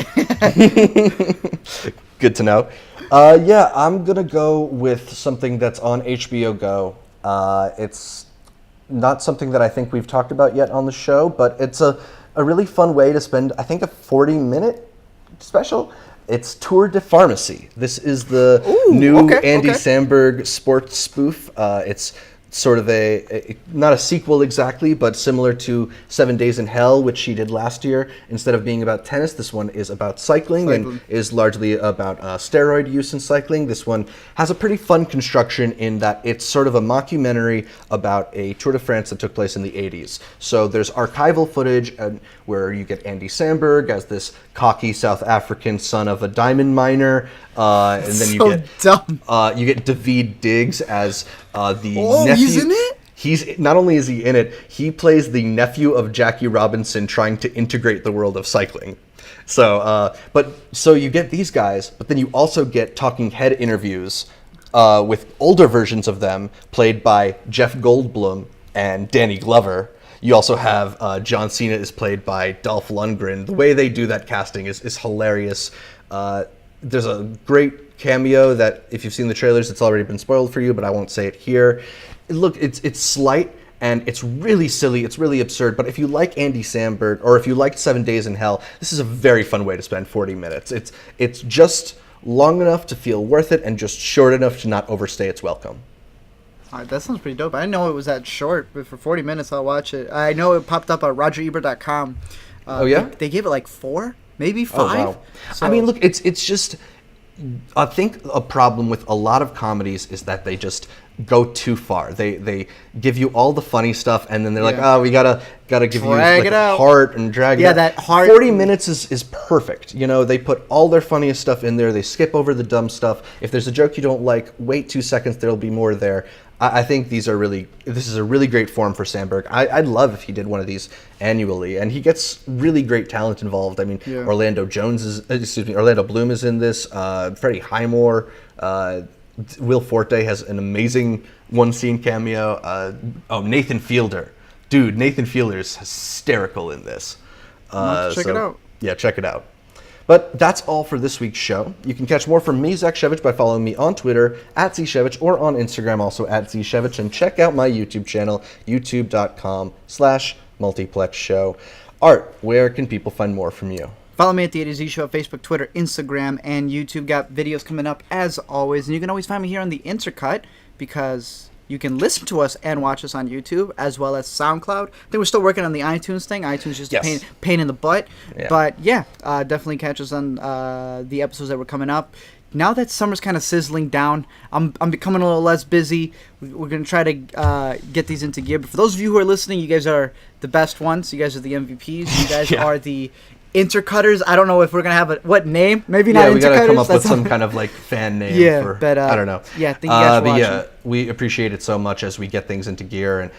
Good to know. I'm going to go with something that's on HBO Go. It's not something that I think we've talked about yet on the show, but it's a really fun way to spend, I think, a 40-minute special. It's Tour de Pharmacy. This is the new Andy Samberg sports spoof. It's sort of not a sequel exactly, but similar to 7 Days in Hell, which she did last year. Instead of being about tennis, this one is about cycling. And is largely about steroid use in cycling. This one has a pretty fun construction in that it's sort of a mockumentary about a Tour de France that took place in the 80s. So there's archival footage where you get Andy Samberg as this cocky South African son of a diamond miner. And then you get Daveed Diggs as the nephew. He's in it? He's not only is he in it, he plays the nephew of Jackie Robinson trying to integrate the world of cycling. So, so you get these guys, but then you also get talking head interviews with older versions of them, played by Jeff Goldblum and Danny Glover. You also have John Cena is played by Dolph Lundgren. The way they do that casting is hilarious. There's a great cameo that, if you've seen the trailers, it's already been spoiled for you, but I won't say it here. Look, it's slight, and it's really silly, it's really absurd, but if you like Andy Samberg, or if you liked 7 Days in Hell, this is a very fun way to spend 40 minutes. It's just long enough to feel worth it, and just short enough to not overstay its welcome. All right, that sounds pretty dope. I didn't know it was that short, but for 40 minutes, I'll watch it. I know it popped up on RogerEbert.com. Oh, yeah? They gave it like 4, maybe 5. Oh, wow. So, I mean, look, it's just... I think a problem with a lot of comedies is that they just go too far. They give you all the funny stuff, and then they're like, oh, we gotta give you like a heart and drag it out. That heart. 40 minutes is perfect. You know, they put all their funniest stuff in there. They skip over the dumb stuff. If there's a joke you don't like, wait 2 seconds. There'll be more there. I think this is a really great form for Samberg. I'd love if he did one of these annually, and he gets really great talent involved. I mean, Orlando Bloom is in this. Freddie Highmore, Will Forte has an amazing one-scene cameo. Nathan Fielder, dude, Nathan Fielder is hysterical in this. Check it out. Yeah, check it out. But that's all for this week's show. You can catch more from me, Zach Shevich, by following me on Twitter, @ZShevich, or on Instagram, also @ZShevich, and check out my YouTube channel, youtube.com/multiplexshow. Art, where can people find more from you? Follow me at the A to Z Show, Facebook, Twitter, Instagram, and YouTube. Got videos coming up, as always. And you can always find me here on the Intercut, because you can listen to us and watch us on YouTube, as well as SoundCloud. I think we're still working on the iTunes thing. iTunes just a pain in the butt. Yeah. But yeah, definitely catch us on the episodes that were coming up. Now that summer's kind of sizzling down, I'm becoming a little less busy. We're going to try to get these into gear. But for those of you who are listening, you guys are the best ones. You guys are the MVPs. You guys are the Intercutters. I don't know if we're gonna have what name. Maybe not. Yeah, we gotta come up with some kind of like fan name. Yeah, but I don't know. Yeah, thank you guys for watching. Yeah, we appreciate it so much as we get things into gear and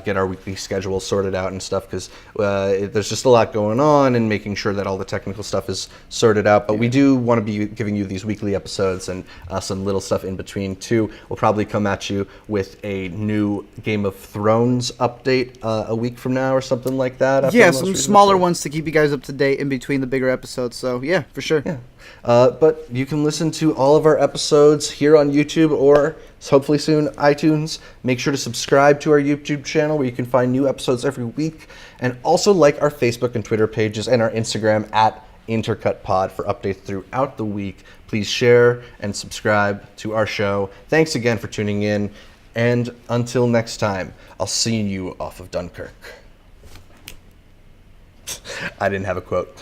get our weekly schedule sorted out and stuff, because there's just a lot going on and making sure that all the technical stuff is sorted out. But we do want to be giving you these weekly episodes and some little stuff in between too. We'll probably come at you with a new Game of Thrones update a week from now or something like that. Yeah, some smaller ones to keep you guys up to date in between the bigger episodes. So yeah, for sure. Yeah. But you can listen to all of our episodes here on YouTube, or hopefully soon iTunes. Make sure to subscribe to our YouTube channel, where you can find new episodes every week, and also like our Facebook and Twitter pages and our Instagram @IntercutPod for updates throughout the week. Please share and subscribe to our show. Thanks again for tuning in, and until next time, I'll see you off of Dunkirk. I didn't have a quote.